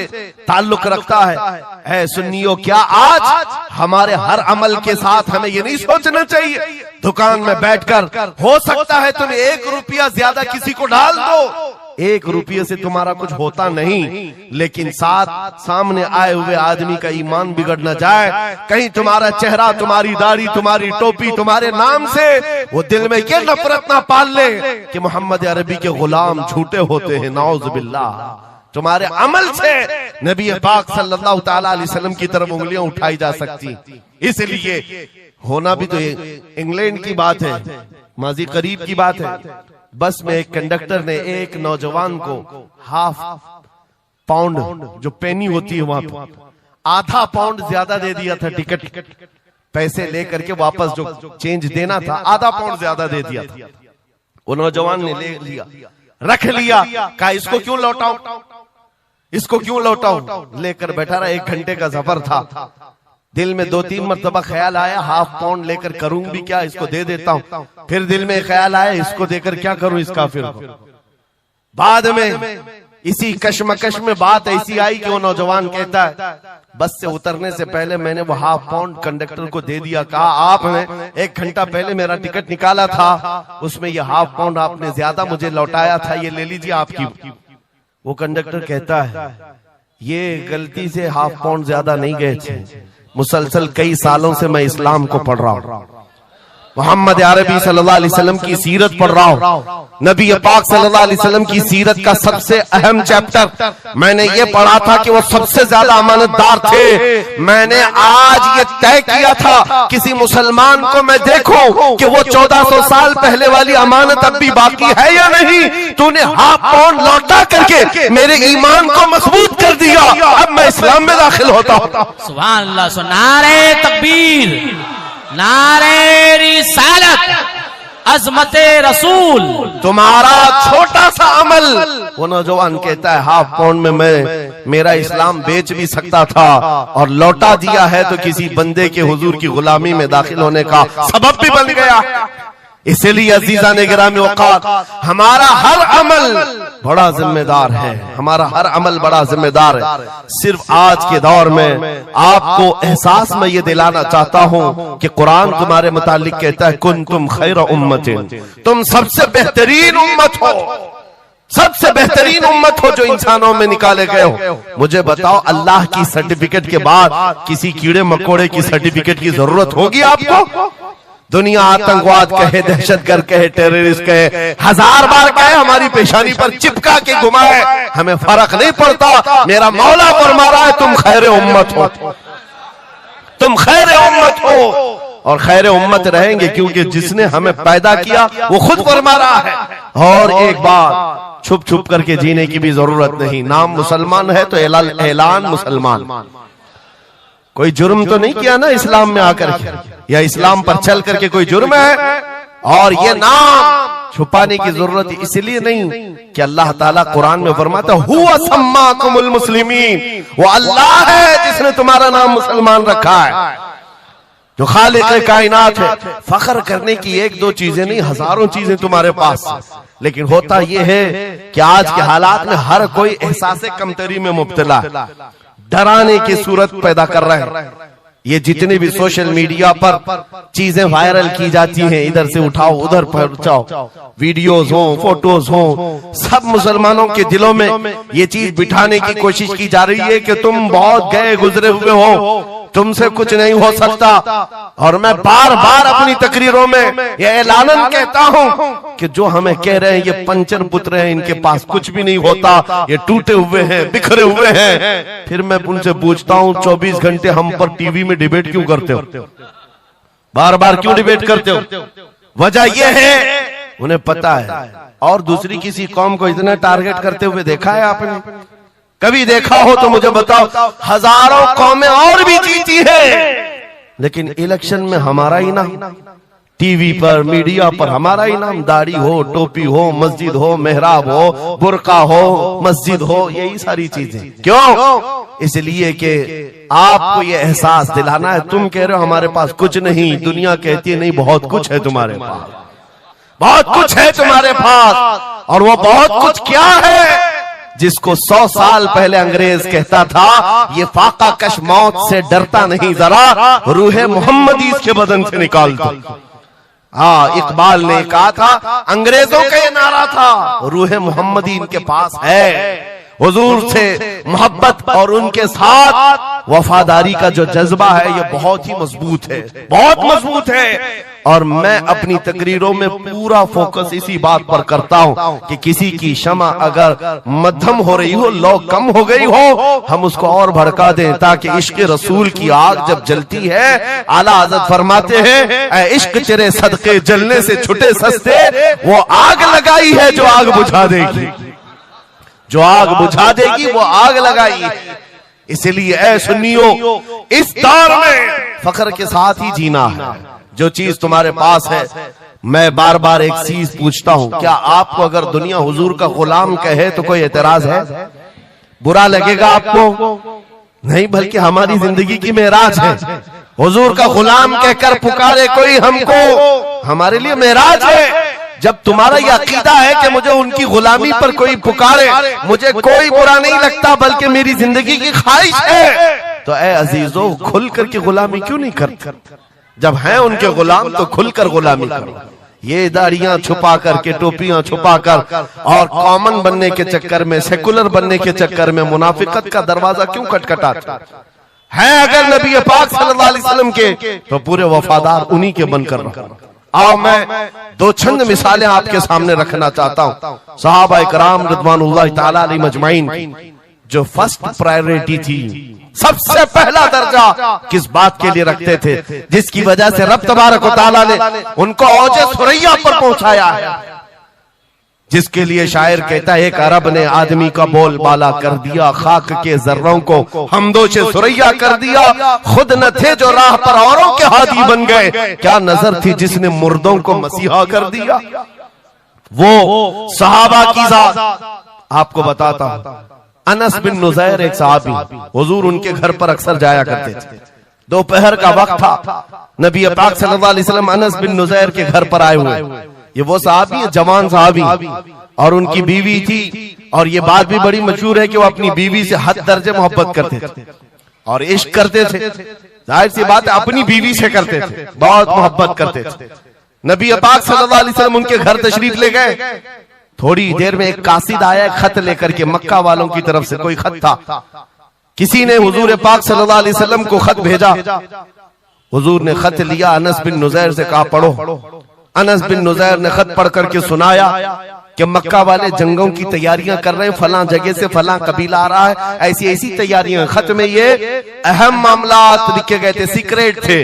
ताल्लुक रखता है। सुन्नियों क्या आज हमारे हर अमल के साथ हमें ये नहीं सोचना चाहिए दुकान में बैठकर हो सकता है तुम 1 रुपया ज्यादा किसी को डाल दो, 1 रुपये से तुम्हारा कुछ होता नहीं, लेकिन साथ सामने आए हुए आदमी का ईमान बिगड़ न जाए, कहीं तुम्हारा चेहरा, तुम्हारी दाढ़ी, तुम्हारी टोपी, तुम्हारे नाम से वो दिल में ये नफरत ना पाल ले कि मोहम्मद अरबी के गुलाम झूठे होते हैं, नाउज़ बिल्लाह। तुम्हारे अमल से नबी पाक सल्लल्लाहु ताला अलैहि वसल्लम की तरफ उंगलियां उठाई जा सकती। इसलिए होना भी तो इंग्लैंड की बात है, माजी करीब की बात है, बस में एक कंडक्टर ने एक नौजवान को ½ पाउंड जो पेनी होती है वहां पर ½ पाउंड ज्यादा दे दिया था, टिकट पैसे लेकर के वापस जो चेंज देना था ½ पाउंड ज्यादा दे दिया था। वो नौजवान ने ले लिया, रख लिया, कहा इसको क्यों लौटाऊं, इसको क्यों लौटाऊं, लेकर बैठा रहा। 1 घंटे का सफर था, दिल में 2-3 मरतबा ख्याल आया ½ पाउंड लेकर करूं भी क्या, इसको दे देता हूं, फिर दिल में ख्याल आया इसको देकर क्या करूं इस काफिर को। बाद में इसी कश्मकश में बात ऐसी आई कि वो नौजवान कहता है बस से उतरने से पहले मैंने वो ½ पाउंड कंडक्टर को दे दिया, कहा आपने 1 घंटा पहले मेरा टिकट निकाला था, उसमें ये ½ पाउंड आपने ज्यादा मुझे लौटाया था, ये ले लीजिए आपकी। वो कंडक्टर कहता है ये गलती से हाफ पाउंड ज्यादा नहीं गए थे। मुसलसल कई सालों से मैं इस्लाम को पढ़ रहा हूं, मोहम्मद अरबी सल्लल्लाहु अलैहि वसल्लम की सीरत पढ़ रहा हूं। नबी पाक सल्लल्लाहु अलैहि वसल्लम की सीरत का सबसे अहम चैप्टर मैंने ये पढ़ा था कि वो सबसे ज्यादा अमानतदार थे। मैंने आज ये तय किया था किसी मुसलमान को मैं देखूं कि वो 1400 साल पहले वाली अमानत अब भी बाकी है या नहीं। तूने हाफ पाउंड लौटा करके मेरे ईमान को मजबूत कर दिया, अब मैं इस्लाम में दाखिल होता हूं। सुभान अल्लाह। नारे तकबीर, नारे रिसालत, अज़मते रसूल। तुम्हारा छोटा सा अमल, वो नौजवान कहता है हाफ पाउंड में मेरा इस्लाम बेच भी सकता था और लौटा दिया है तो किसी बंदे के हुजूर की गुलामी में दाखिल होने का सबब भी बन गया। इसलिए अजीजा ने गिरामी औकात, हमारा हर अमल बड़ा जिम्मेदार है, हमारा हर अमल बड़ा जिम्मेदार है। सिर्फ आज के दौर में आपको एहसास में ये दिलाना चाहता हूं कि कुरान तुम्हारे मुतालिक कहता है कुंतुम खैर उम्मतिन, तुम सबसे बेहतरीन उम्मत हो, सबसे बेहतरीन उम्मत हो जो इंसानों में निकाले गए हो। मुझे बताओ, अल्लाह की सर्टिफिकेट के बाद किसी कीड़े मकोड़े की सर्टिफिकेट की जरूरत होगी आपको? दुनिया आतंकवाद कहे, दहशतगर्द कहे, टेररिस्ट कहे, हजार बार कहे, हमारी पेशानी पर चिपका के घुमाए, हमें फर्क नहीं पड़ता। मेरा मौला फरमा रहा है तुम खैर उम्मत हो, तुम खैर उम्मत हो और खैर उम्मत रहेंगे क्योंकि जिसने हमें पैदा किया वो खुद फरमा रहा है। और एक बात, छुप छुप करके जीने की भी जरूरत नहीं। नाम मुसलमान है तो ऐलान मुसलमान। कोई जुर्म तो नहीं किया ना इस्लाम में आकर के, या इस्लाम पर चल करके कोई जुर्म है। और ये नाम छुपाने की जरूरत इसलिए नहीं कि अल्लाह ताला कुरान में फरमाता हुवा सम्माकुमुल मुस्लिमीन, वो अल्लाह है जिसने तुम्हारा नाम मुसलमान रखा है, जो खालिक कायनात है। फख्र करने की एक दो चीजें नहीं, हजारों चीजें तुम्हारे पास। लेकिन होता यह है कि आज के हालात में हर कोई एहसास कमतरी में मुब्तला है, डराने की सूरत पैदा कर रहे हैं। ये जितने भी सोशल मीडिया पर चीजें वायरल की जाती हैं, इधर से उठाओ उधर पहुंचाओ, वीडियोस हो, फोटोज हो, सब मुसलमानों के दिलों में ये चीज बिठाने की कोशिश की जा रही है कि तुम बहुत गए गुजरे हुए हो, तुमसे कुछ नहीं हो सकता। और मैं बार बार अपनी तकरीरों में ये ऐलानन कहता हूं कि जो हमें कह रहे हैं ये पंचर पुत्र हैं, इनके पास कुछ भी नहीं होता, ये टूटे हुए हैं, बिखरे हुए हैं। फिर मैं उनसे पूछता हूं 24 घंटे हम पर टीवी में डिबेट क्यों करते हो, बार बार क्यों डिबेट करते हो? वजह यह है उन्हें पता है। और दूसरी किसी कौम को इतना टारगेट करते हुए देखा है आपने? कभी देखा हो तो मुझे बताओ। हजारों कौमें और भी जीती है, लेकिन इलेक्शन में हमारा ही नाम, टीवी पर मीडिया पर हमारा ही नाम। दाढ़ी हो, टोपी हो, मस्जिद हो, मेहराब हो, बुर्का हो, मस्जिद हो, यही सारी चीजें। क्यों? इसलिए कि आपको ये एहसास दिलाना है। तुम कह रहे हो हमारे पास कुछ नहीं, दुनिया कहती है नहीं बहुत कुछ है तुम्हारे पास, बहुत कुछ है तुम्हारे पास। और वो बहुत कुछ क्या है जिसको 100 साल पहले अंग्रेज कहता था ये फाका कश मौत से डरता नहीं, जरा रूहे मोहम्मदी इसके बदन से निकाल दो। हाँ, इकबाल ने कहा था, अंग्रेजों का ये नारा था, रूहे मोहम्मदी इनके पास है। हुजूर से मोहब्बत और उनके साथ वफादारी का जो जज्बा है ये बहुत ही मजबूत है, बहुत मजबूत है। और मैं अपनी तकरीरों में पूरा फोकस इसी बात पर करता हूं कि किसी की शमा अगर मध्यम हो रही हो, लो कम हो गई हो, हम उसको और भड़का दें, ताकि इश्क रसूल की आग जब जलती है, आला हज़रत फरमाते हैं ऐ इश्क तेरे सदके जलने से छुटे सस्ते, वो आग लगाई है जो आग बुझा देगी, जो आग बुझा देगी वो आग लगाई। इसलिए ऐ सुन्नियों, इस दौर में फख्र के साथ ही जीना है। जो चीज तुम्हारे पास है, मैं बार बार एक चीज पूछता हूं, क्या आपको अगर दुनिया हुजूर का गुलाम कहे तो कोई एतराज है? बुरा लगेगा आपको? नहीं, बल्कि हमारी जिंदगी की मेराज है। हुजूर का गुलाम कहकर पुकारे कोई हमको, हमारे लिए मेराज है। जब तुम्हारा ये अकीदा है कि मुझे उनकी गुलामी पर कोई पुकारे, मुझे कोई बुरा नहीं लगता, बल्कि मेरी जिंदगी की ख्वाहिश है, तो ऐ अजीजों खुल करके गुलामी क्यों नहीं करते? जब हैं उनके गुलाम तो खुलकर गुलामी करो। ये दाढ़ियां छुपा करके, टोपियां छुपा कर और कॉमन बनने के चक्कर में, सेकुलर बनने के चक्कर में मुनाफिकत का दरवाजा क्यों खटखटाता है? अगर नबी पाक सल्लल्लाहु अलैहि वसल्लम के तो पूरे वफादार उन्हीं के बनकर रहो। आओ मैं दो चंद मिसालें आपके सामने रखना चाहता हूं। सहाबा इकराम रिज़वानुल्लाह ताला अलैहिम अजमाइन की जो फर्स्ट प्रायोरिटी थी, सबसे पहला दर्जा किस बात के लिए रखते थे, जिसकी वजह से रब तबारक व तआला ने उनको औजे सुरैया पर पहुंचाया है, जिसके लिए शायर कहता है, एक अरब ने आदमी का बोल बाला कर दिया, खाक के जर्रों को हमदोशे सुरैया कर दिया, खुद न थे जो राह पर औरों के हादी बन गए, क्या नजर थी जिसने मुर्दों को मसीहा कर दिया। वो सहाबा की जात आपको बताता हूं। अनस बिन नुज़ैर एक सहाबी, हुजूर उनके घर पर अक्सर जाया करते थे। दोपहर का वक्त था, नबी पाक सल्लल्लाहु अलैहि वसल्लम अनस बिन नुज़ैर के घर पर आए हुए। ये वो सहाबी है, जवान सहाबी, और उनकी बीवी थी, और ये बात भी बड़ी मशहूर है कि वो अपनी बीवी से हद दर्जे मोहब्बत करते थे और इश्क करते थे। जाहिर सी बात है अपनी बीवी से करते थे, बहुत मोहब्बत करते थे। नबी पाक सल्लल्लाहु अलैहि वसल्लम उनके घर तशरीफ ले गए। थोड़ी देर में एक कासिद आया खत लेकर के, मक्का वालों की तरफ से कोई खत था। किसी ने हुजूर पाक सल्लल्लाहु अलैहि वसल्लम को खत भेजा। हुजूर ने खत लिया, अनस बिन नुज़ैर से कहा पढ़ो। अनस बिन नुज़ैर ने खत पढ़ करके सुनाया कि मक्का वाले जंगों की तैयारियां कर रहे हैं, फलां जगह से फलां कबीला आ रहा है, ऐसी ऐसी तैयारियां। खत में ये अहम मामलात लिखे गए थे, सीक्रेट थे।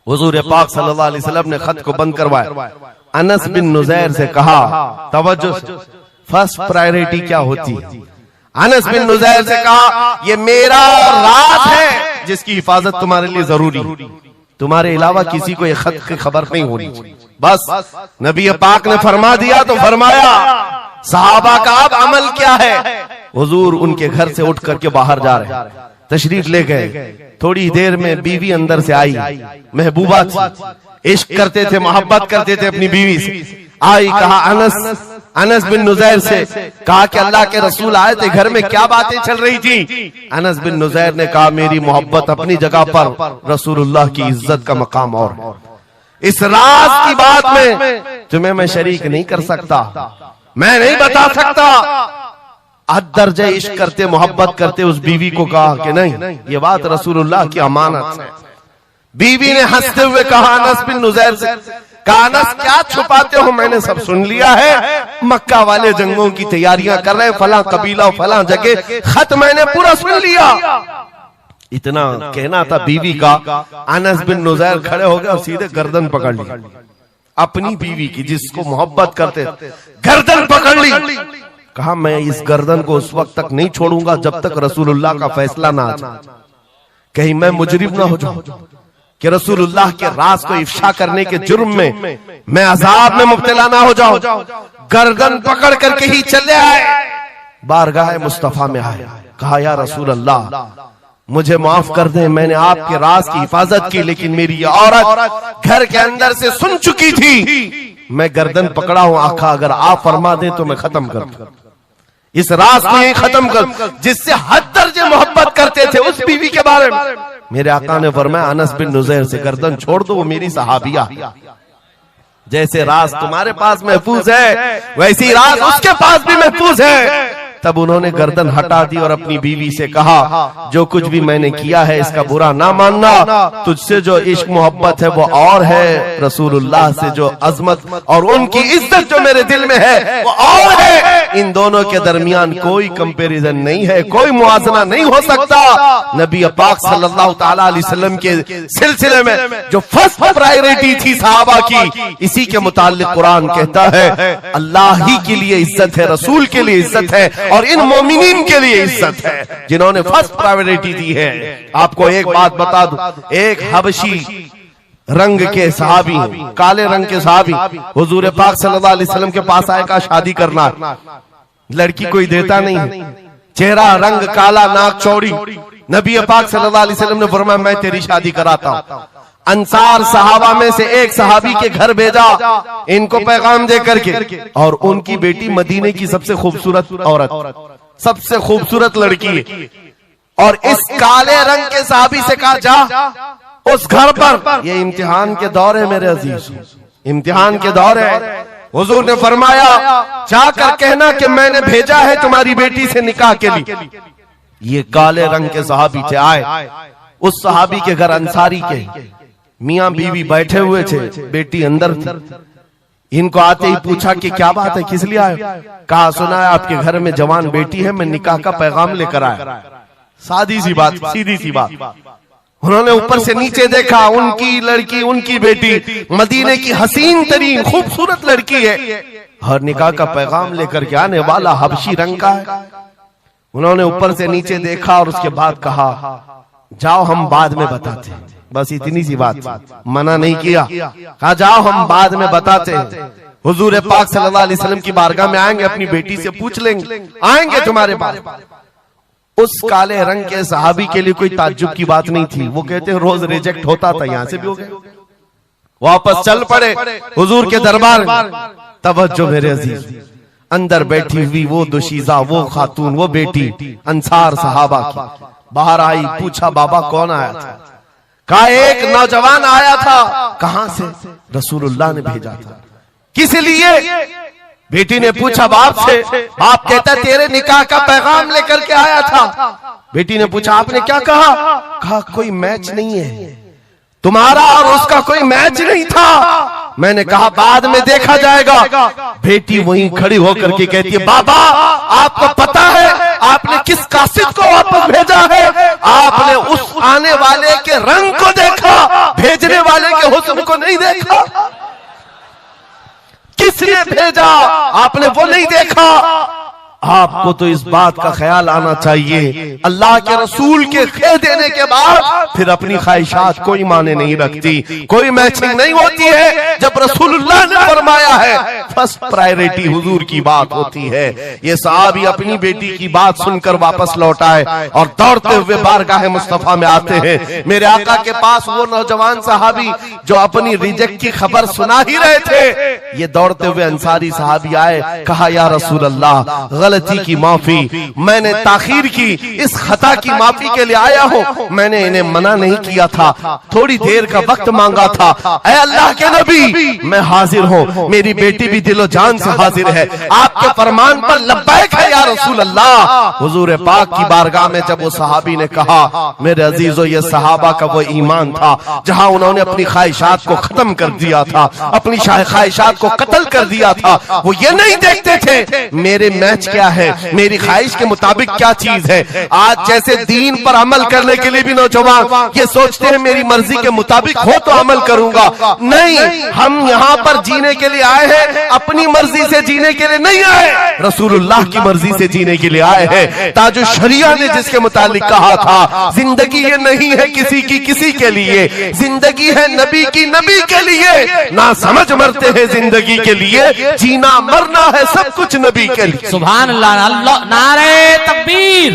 हुजूर पाक सल्लल्लाहु अलैहि वसल्लम ने खत को बंद करवाया। अनस बिन नुज़ैर से कहा, तवज्जो, फर्स्ट प्रायोरिटी क्या होती है? अनस बिन नुज़ैर से कहा, ये मेरा राज है जिसकी हिफाजत तुम्हारे लिए जरूरी, तुम्हारे अलावा किसी को ये खत की खबर नहीं होनी। बस नबी पाक ने फरमा दिया तो फरमाया। सहाबा का अब अमल क्या है? हुजूर उनके घर से उठ करके बाहर जा रहे, तशरीफ ले गए। थोड़ी देर में बीवी अंदर से आई, महबूबा थी, इश्क करते थे, मोहब्बत करते थे अपनी बीवी से। आई, कहा अनस बिन नुज़ैर से कहा कि अल्लाह के रसूल आए थे, घर में क्या बातें चल रही थी? अनस बिन नुज़ैर ने कहा, मेरी मोहब्बत अपनी जगह पर, रसूलुल्लाह की इज्जत का मकाम और इस राज की बात में तुम्हें मैं शरीक नहीं कर सकता, मैं नहीं बता सकता। हद दर्जे इश्क करते, मोहब्बत करते उस बीवी को कहा कि नहीं, ये बात रसूलुल्लाह की अमानत है। बीवी ने हंसते हुए कहा अनस बिन नुज़ैर से, कहा अनस क्या छुपाते हो, मैंने सब सुन लिया है, मक्का वाले जंगों की तैयारियां कर रहे हैं, फलां कबीला फलां जगह, खत मैंने पूरा सुन लिया। इतना कहना था बीवी का, अनस बिन नुज़ैर खड़े हो गए और सीधे गर्दन पकड़ ली अपनी बीवी की, जिसको मोहब्बत करते, गर्दन पकड़ ली। कहा मैं इस गर्दन को उस वक्त तक नहीं छोड़ूंगा जब तक रसूलुल्लाह का फैसला ना आ जाए, कहीं मैं मुजरिम ना हो जाऊं कि रसूलुल्लाह के राज को इफ्शा करने के जुर्म में मैं अजाब में मुब्तला ना हो जाऊं। गर्दन पकड़ करके ही चले आए, बारगाह मुस्तफा में आए, कहा या रसूल अल्लाह मुझे माफ कर दें, मैंने आपके राज की हिफाजत की, लेकिन मेरी ये औरत घर के अंदर से सुन चुकी थी, मैं गर्दन पकड़ा हूं, आका अगर आप फरमा दें तो मैं खत्म कर दूं इस राज को, यही खत्म कर, जिससे हद दर्जे मोहब्बत करते थे उस बीवी के बारे में। मेरे आका ने फरमाया अनस बिन नुज़ैर से गर्दन छोड़ दो, वो मेरी सहाबिया, जैसे राज तुम्हारे पास महफूज है वैसी राज उसके पास भी महफूज है। तब उन्होंने गर्दन हटा दी और अपनी बीवी से कहा, जो कुछ भी मैंने किया है इसका बुरा ना मानना, तुझसे जो इश्क मोहब्बत है वो और है, रसूलुल्लाह से जो अजमत और उनकी इज्जत जो मेरे दिल में है वो और है। इन दोनों के दरमियान कोई कंपैरिजन नहीं है, कोई मुआजना नहीं हो सकता। नबी पाक सल्लल्लाहु ताला अलैहि वसल्लम के सिलसिले में जो फर्स्ट प्रायोरिटी थी सहाबा की, इसी के मुताल्लिक कुरान कहता है अल्लाह ही के लिए इज्जत है, रसूल के लिए इज्जत है और इन मोमिनीन के लिए इज्जत है जिन्होंने फर्स्ट प्रायोरिटी दी है। आपको एक बात बता दूं, एक हबशी रंग के सहाबी, काले रंग के सहाबी हुजूर पाक सल्लल्लाहु अलैहि वसल्लम के पास आए, का शादी करना, लड़की कोई देता नहीं है, चेहरा रंग काला, नाक चौड़ी। नबी पाक सल्लल्लाहु अलैहि वसल्लम ने फरमाया मैं तेरी शादी कराता हूं। अंसार सहाबा में से एक सहाबी के घर भेजा इनको पैगाम दे करके, और उनकी बेटी मदीने की सबसे खूबसूरत औरत, सबसे खूबसूरत लड़की है, और इस काले रंग के सहाबी से कहा जा उस घर पर, ये इम्तिहान के दौर है मेरे अजीज, इम्तिहान के दौर है। हुजूर ने फरमाया जाकर कहना कि मैंने भेजा है तुम्हारी बेटी से निकाह के लिए। ये काले रंग के सहाबी थे आए। उस सहाबी के घर अंसारी के मियां बीवी बैठे हुए थे, बेटी अंदर थी। इनको आते ही पूछा कि क्या बात है, किस लिए आए? कहा सुना है आपके घर में जवान बेटी है, मैं निकाह का पैगाम लेकर आया। सादी सी बात, सीधी सी बात। उन्होंने ऊपर से नीचे देखा, उनकी लड़की, उनकी बेटी मदीने की हसीन तरीन खूबसूरत लड़की है और निकाह का पैगाम लेकर के आने वाला हबशी रंग का है। उन्होंने ऊपर से नीचे देखा और उसके बाद कहा जाओ हम बाद में बताते हैं। बस इतनी सी बात, मना नहीं किया। कहा जाओ हम बाद में बताते हैं। हुजूर पाक सल्लल्लाहु अलैहि वसल्लम की बारगाह में आएंगे, अपनी बेटी से पूछ लेंगे, आएंगे तुम्हारे पास। उस काले रंग के सहाबी के लिए कोई ताज्जुब की बात नहीं थी। वो कहते हैं रोज रिजेक्ट होता था, यहां से भी हो गया। वापस चल पड़े हुजूर के दरबार में। तवज्जो मेरे अजीज, अंदर बैठी हुई वो दुशीजा, वो खातून, वो बेटी अंसार सहाबा की बाहर आई। पूछा बाबा कौन आया था? कहा एक नौजवान आया था। कहां से? रसूलुल्लाह ने भेजा था। किस लिए? बेटी ने पूछा बाप से। बाप कहता तेरे निकाह का पैगाम लेकर के आया था। बेटी ने पूछा आपने क्या कहा? कहा कोई मैच नहीं है, तुम्हारा और उसका कोई मैच नहीं था। मैंने कहा बाद में देखा जाएगा। बेटी वहीं खड़ी होकर के कहती है बाबा आपको पता है आपने किस कासिद को वापस भेजा है? आपने उस आने वाले के रंग को देखा, भेजने वाले के हुस्न को नहीं देखा। किसने भेजा आपने वो नहीं देखा। आपको तो इस बात का ख्याल आना चाहिए अल्लाह के रसूल के कह देने के बाद फिर अपनी ख्वाहिशात कोई माने नहीं रखती, कोई मैचिंग नहीं होती है। जब रसूलुल्लाह ने फरमाया है फर्स्ट प्रायोरिटी हुजूर की बात होती है। ये सहाबी अपनी बेटी की बात सुनकर वापस लौट आए और दौड़ते हुए बारगाह मुस्तफा में आते हैं। मेरे आका के पास वो नौजवान सहाबी जो अपनी रिजेक्ट की खबर सुना ही रहे थे, ये दौड़ते हुए अंसारी सहाबी आए। कहा या रसूल अल्लाह गलती की माफी, मैंने ताखीर की, इस खता की माफी के लिए आया हूँ। मैंने इन्हें मना नहीं किया था, थोड़ी देर का वक्त मांगा था। ऐ अल्लाह के नबी मैं हाजिर हूँ, मेरी बेटी भी दिलो जान से हाजिर है, आपके फरमान पर लब्बैक है या रसूल अल्लाह। हुजूर पाक की बारगाह में जब वो सहाबी ने कहा मेरे अजीजों ये सहाबा का वो ईमान था जहाँ उन्होंने अपनी ख्वाहिशात को खत्म कर दिया था, अपनी ख्वाहिशात को कत्ल कर दिया था। वो ये नहीं देखते थे मेरे मैच क्या है, मेरी ख्वाहिश के मुताबिक क्या चीज है। आज जैसे दीन पर अमल करने के लिए भी नौजवान ये सोचते हैं मेरी मर्जी के मुताबिक हो तो अमल करूंगा। नहीं, हम यहाँ पर जीने के लिए आए हैं, अपनी मर्जी से जीने के लिए नहीं आए, रसूलुल्लाह की मर्जी से जीने के लिए आए हैं। ताजु शरिया ने जिसके मुतालिक कहा था जिंदगी ये नहीं है किसी की किसी के लिए, जिंदगी है नबी की नबी के लिए। ना समझ मरते हैं जिंदगी के लिए, जीना मरना है सब कुछ नबी के लिए। सुभान अल्लाह, अल्लाह, नारे तकबीर,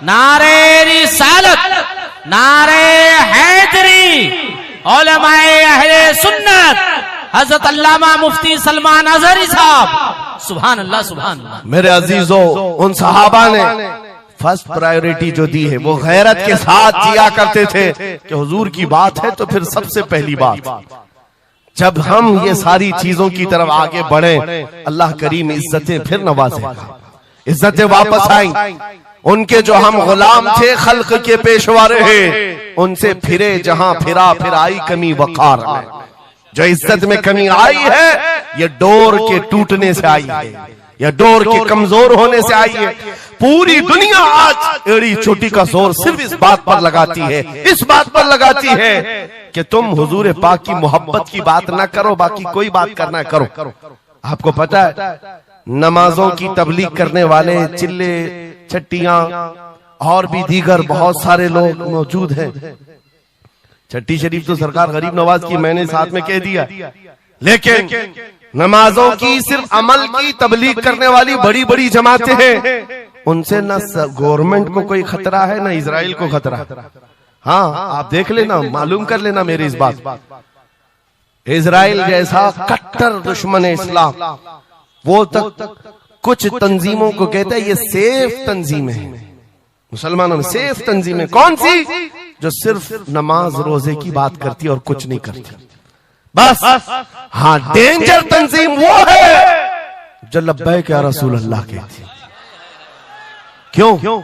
नारे रिसालत, नारे हैदरी, उलमाए अहले सुन्नत, हजरत अल्लामा मुफ्ती सलमान अजहरी साहब। सुभान अल्लाह, सुभान अल्लाह। मेरे अजीजों उन सहाबा ने फर्स्ट प्रायोरिटी जो दी है वो गैरत के साथ जिया करते थे कि हुजूर की बात है तो फिर सबसे पहली बात। जब हम ये सारी चीजों की तरफ आगे बढ़े अल्लाह करीम इज्जतें फिर नवाजेगा, इज्जतें वापस आएंगी। उनके जो हम गुलाम थे खल्क के पेशवा रहे, उनसे फिरे जहां फिरा फिर आई कमी वकार में। जो इज्जत में कमी आई है ये डोर के टूटने से आई है, या डोर के कमजोर होने से आई है। पूरी दुनिया आज एड़ी चोटी का जोर सिर्फ इस बात पर लगाती है, इस बात पर लगाती है कि तुम हुजूर पाक की मोहब्बत की बात ना करो, बाकी कोई बात करना करो। आपको पता है नमाजों की तबलीग करने वाले चिल्ले छट्टियां और भी दीगर बहुत सारे लोग मौजूद हैं। छट्टी शरीफ तो सरकार गरीब नवाज की मैंने साथ में कह दिया, लेकिन नमाजों की सिर्फ अमल की तबलीग करने वाली बड़ी बड़ी जमातें हैं, उनसे न गवर्नमेंट को कोई खतरा है न इजराइल को खतरा। हाँ आप देख लेना, मालूम कर लेना मेरी इस बात। इजराइल जैसा कट्टर दुश्मन इस्लाम वो तक कुछ तंजीमों को कहता है ये सेफ तंजीम है, मुसलमानों में सेफ तंजीम है। कौन सी? जो सिर्फ नमाज रोजे की बात करती है और कुछ नहीं करती। बस हाँ, डेंजर तंजीम वो है जो लब्बैक या रसूल अल्लाह कहती है। क्यों?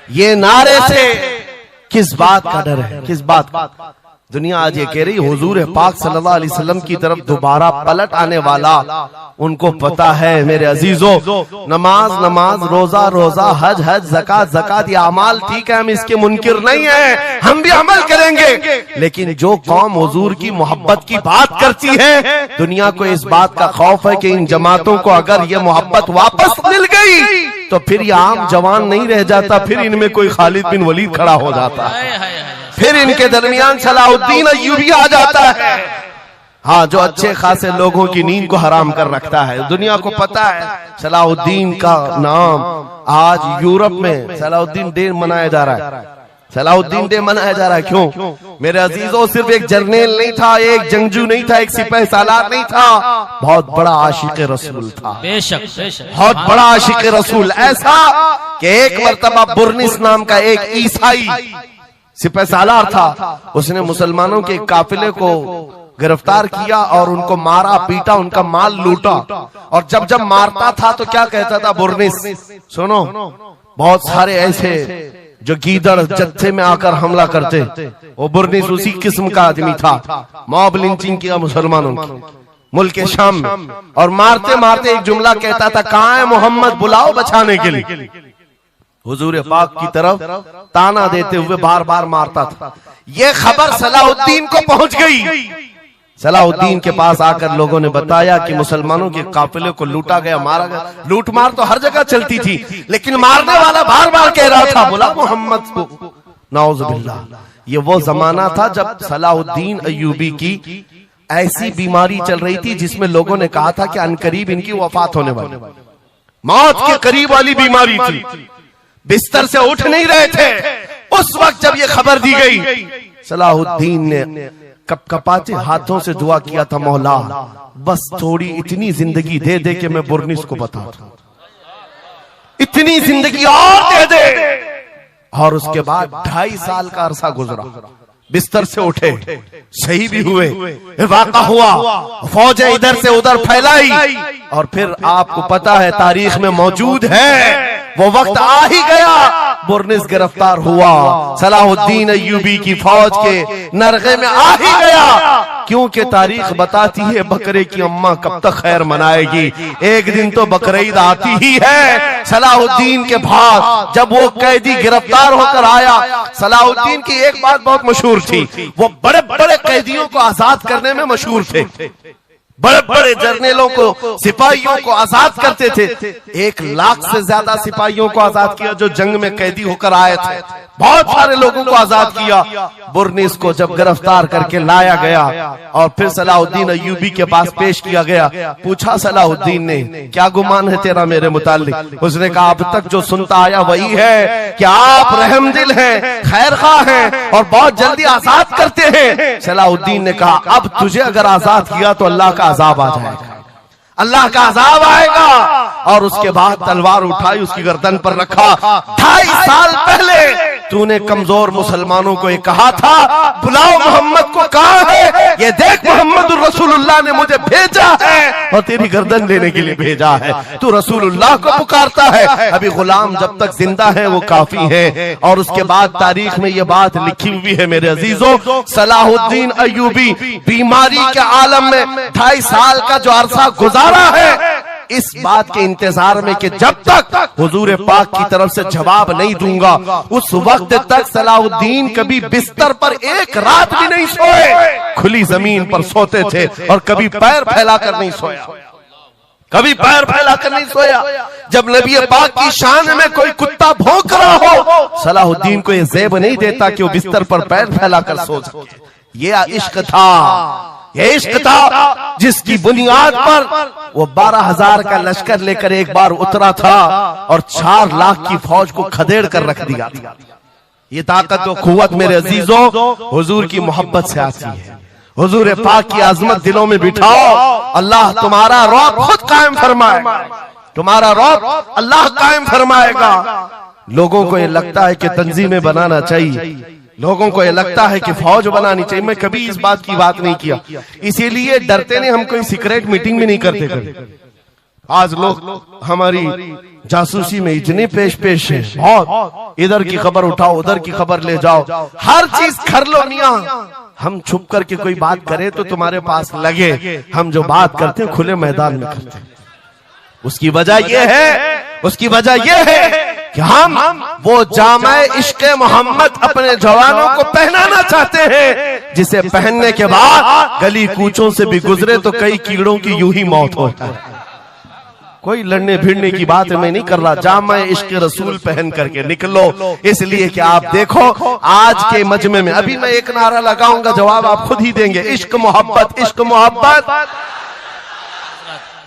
ये नारे से किस बात का डर है? किस बात का? दुनिया आज ये कह रही हुजूर पाक सल्लल्लाहु अलैहि वसल्लम की तरफ दोबारा पलट आने वाला उनको पता है मेरे अजीजों। नमाज नमाज, रोजा रोजा, हज हज, ज़कात ज़कात, ये अमाल ठीक है, हम इसके मुनकिर नहीं है, हम भी अमल करेंगे। लेकिन जो कौम हुजूर की मोहब्बत की बात करती है, दुनिया को इस बात का खौफ है कि इन जमातों को अगर ये मोहब्बत वापस मिल गई तो फिर ये आम जवान नहीं रह जाता, फिर इनमें कोई खालिद बिन वलीद खड़ा हो जाता है, फिर इनके दरमियान सलाहुद्दीन अय्यूबी आ जाता है। हाँ, जो अच्छे खासे लोगों की नींद को हराम कर रखता है। दुनिया को पता है सलाहुद्दीन का नाम आज यूरोप में सलाहुद्दीन डे मनाया जा रहा है। सलाहुद्दीन डे मनाया जा रहा है क्यों? मेरे अजीजों, सिर्फ एक जर्नेल नहीं था, एक जंगजू नहीं था, एक सिपाही सालार नहीं था, बहुत बड़ा आशिक रसूल था। बेशक बहुत बड़ा आशिक रसूल, ऐसा कि एक मर्तबा बुर्निस नाम का एक ईसाई सिपाही सालार था। उसने मुसलमानों के काफिले को गिरफ्तार किया और उनको मारा पीटा, उनका माल लूटा। और जब जब मारता था तो क्या कहता था बुर्निस, सुनो, बहुत सारे ऐसे जो गीदड़ जत्थे में आकर हमला करते, वो बुर्निस उसी किस्म का आदमी था। मॉब लिंचिंग किया मुसलमानों की मुल्क शाम में, और मारते मारते एक जुमला कहता था, कहाँ है मोहम्मद, बुलाओ बचाने के लिए। हुजूर पाक की तरफ ताना देते हुए बार बार मारता था। ये खबर सलाहुद्दीन को पहुंच गई। सलाहुद्दीन के पास आकर लोगों ने बताया कि मुसलमानों के काफिले को लूटा गया, मारा गया। लूट मार तो हर जगह चलती थी, लेकिन मारने वाला बार बार कह रहा था, बुला मोहम्मद को। नाउजुबिल्लाह, ये वो जमाना था जब सलाहुद्दीन अय्यूबी की ऐसी बीमारी चल रही थी जिसमें लोगों ने कहा था कि अनकरीब इनकी वफात होने वाली, मौत के करीब वाली बीमारी थी, बिस्तर से उठ नहीं रहे थे। उस वक्त जब ये खबर दी गई, सलाहुद्दीन ने कपकपाते हाथों से दुआ किया था, मौला बस थोड़ी इतनी जिंदगी दे दे कि मैं बुर्निस को बता दूं, इतनी जिंदगी और दे दे। और उसके बाद 2.5 साल का अरसा गुजरा, बिस्तर से उठे, सही भी हुए, वाक़ा हुआ, फौजें इधर से उधर फैलाई, और फिर आपको पता है तारीख में मौजूद है, वो वक्त आ ही गया, बुर्निस गिरफ्तार हुआ, सलाहुद्दीन अय्यूबी की फौज के नरगे में आ ही गया। क्योंकि तारीख बताती है बकरे की अम्मा कब तक खैर मनाएगी, एक दिन तो बकरीद आती ही है। सलाहुद्दीन के बाद जब वो कैदी गिरफ्तार होकर आया, सलाहुद्दीन की एक बात बहुत मशहूर थी, वो बड़े बड़े कैदियों को आजाद करने में मशहूर थे, बड़े बड़े जर्नेलों को, सिपाहियों को आजाद करते थे। 1 लाख से ज्यादा सिपाहियों को आजाद किया जो जंग में कैदी होकर आए थे, बहुत सारे लोगों को आजाद किया। बुर्निस को जब गिरफ्तार करके लाया गया और फिर सलाहुद्दीन अय्यूबी के पास पेश किया गया, पूछा सलाहुद्दीन ने, क्या गुमान है तेरा मेरे मुताल्लिक? उसने कहा, अब तक जो सुनता आया वही है कि आप रहमदिल हैं, खैरखा हैं और बहुत जल्दी आजाद करते हैं। सलाहुद्दीन ने कहा, अब तुझे अगर आजाद किया तो अल्लाह का अजाब आ जाएगा, अल्लाह का अजाब आएगा। और उसके बाद तलवार उठाई, उसकी गर्दन पर रखा। 2.5 साल पहले तूने कमजोर मुसलमानों को ये कहा था, बुलाओ मोहम्मद को, कहाँ है ये देख, मोहम्मद रसूलुल्लाह ने मुझे भेजा है और तेरी गर्दन लेने के लिए भेजा है। तू रसूलुल्लाह को पुकारता है, अभी गुलाम जब तक जिंदा है वो काफी है। और उसके बाद तारीख में ये बात लिखी हुई है मेरे अजीजों, सलाहुद्दीन अय्यूबी बीमारी के आलम में 2.5 साल का जो अरसा गुजारा है, इस बात के इंतजार में कि जब तक हुजूर पाक की तरफ से जवाब नहीं दूंगा, उस वक्त तक सलाहुद्दीन कभी बिस्तर पर एक रात भी नहीं सोए, खुली जमीन पर सोते थे और कभी पैर फैलाकर नहीं सोया, कभी पैर फैलाकर नहीं सोया। जब नबी पाक की शान में कोई कुत्ता भौंक रहा हो, सलाहुद्दीन को यह ज़ेब नहीं देता कि वो बिस्तर पर पैर फैलाकर सो सके। ये इश्क था, ये इश्क था जिसकी बुनियाद पर वो 12,000 का लश्कर लेकर एक बार उतरा था और 4 लाख की फौज को खदेड़ कर रख दिया था। ये ताकत और कुव्वत मेरे अजीजों हुजूर की मोहब्बत से आती है। हुजूर पाक की आजमत दिलों में बिठाओ, अल्लाह तुम्हारा रौब खुद कायम फरमाएगा, तुम्हारा रौब अल्लाह कायम फरमाएगा। लोगों को ये लगता है कि तंजीमें बनाना चाहिए, लोगों को ये लगता है कि फौज बनानी चाहिए। मैं कभी इस बात की बात नहीं किया, इसीलिए डरते नहीं, हम कोई सीक्रेट मीटिंग भी नहीं करते कभी। आज लोग हमारी जासूसी में इतने पेश है, बहुत इधर की खबर उठाओ, उधर की खबर ले जाओ, हर चीज कर लो मियां। हम छुप करके कोई बात करें तो तुम्हारे पास लगे हम जो बात करते हैं खुले मैदान में करते हैं। उसकी वजह यह है कि हम वो जामा इश्क़े मोहम्मद अपने जवानों को पहनाना चाहते हैं, जिसे पहनने के बाद गली कूचों से भी गुजरे तो कई कीड़ों की यूं ही मौत होता है। कोई लड़ने भिड़ने की बात मैं नहीं कर रहा, जामा इश्क़े रसूल पहन करके निकलो। इसलिए कि आप देखो आज के मजमे में, अभी मैं एक नारा लगाऊंगा, जवाब आप खुद ही देंगे, इश्क मोहब्बत, इश्क मोहब्बत।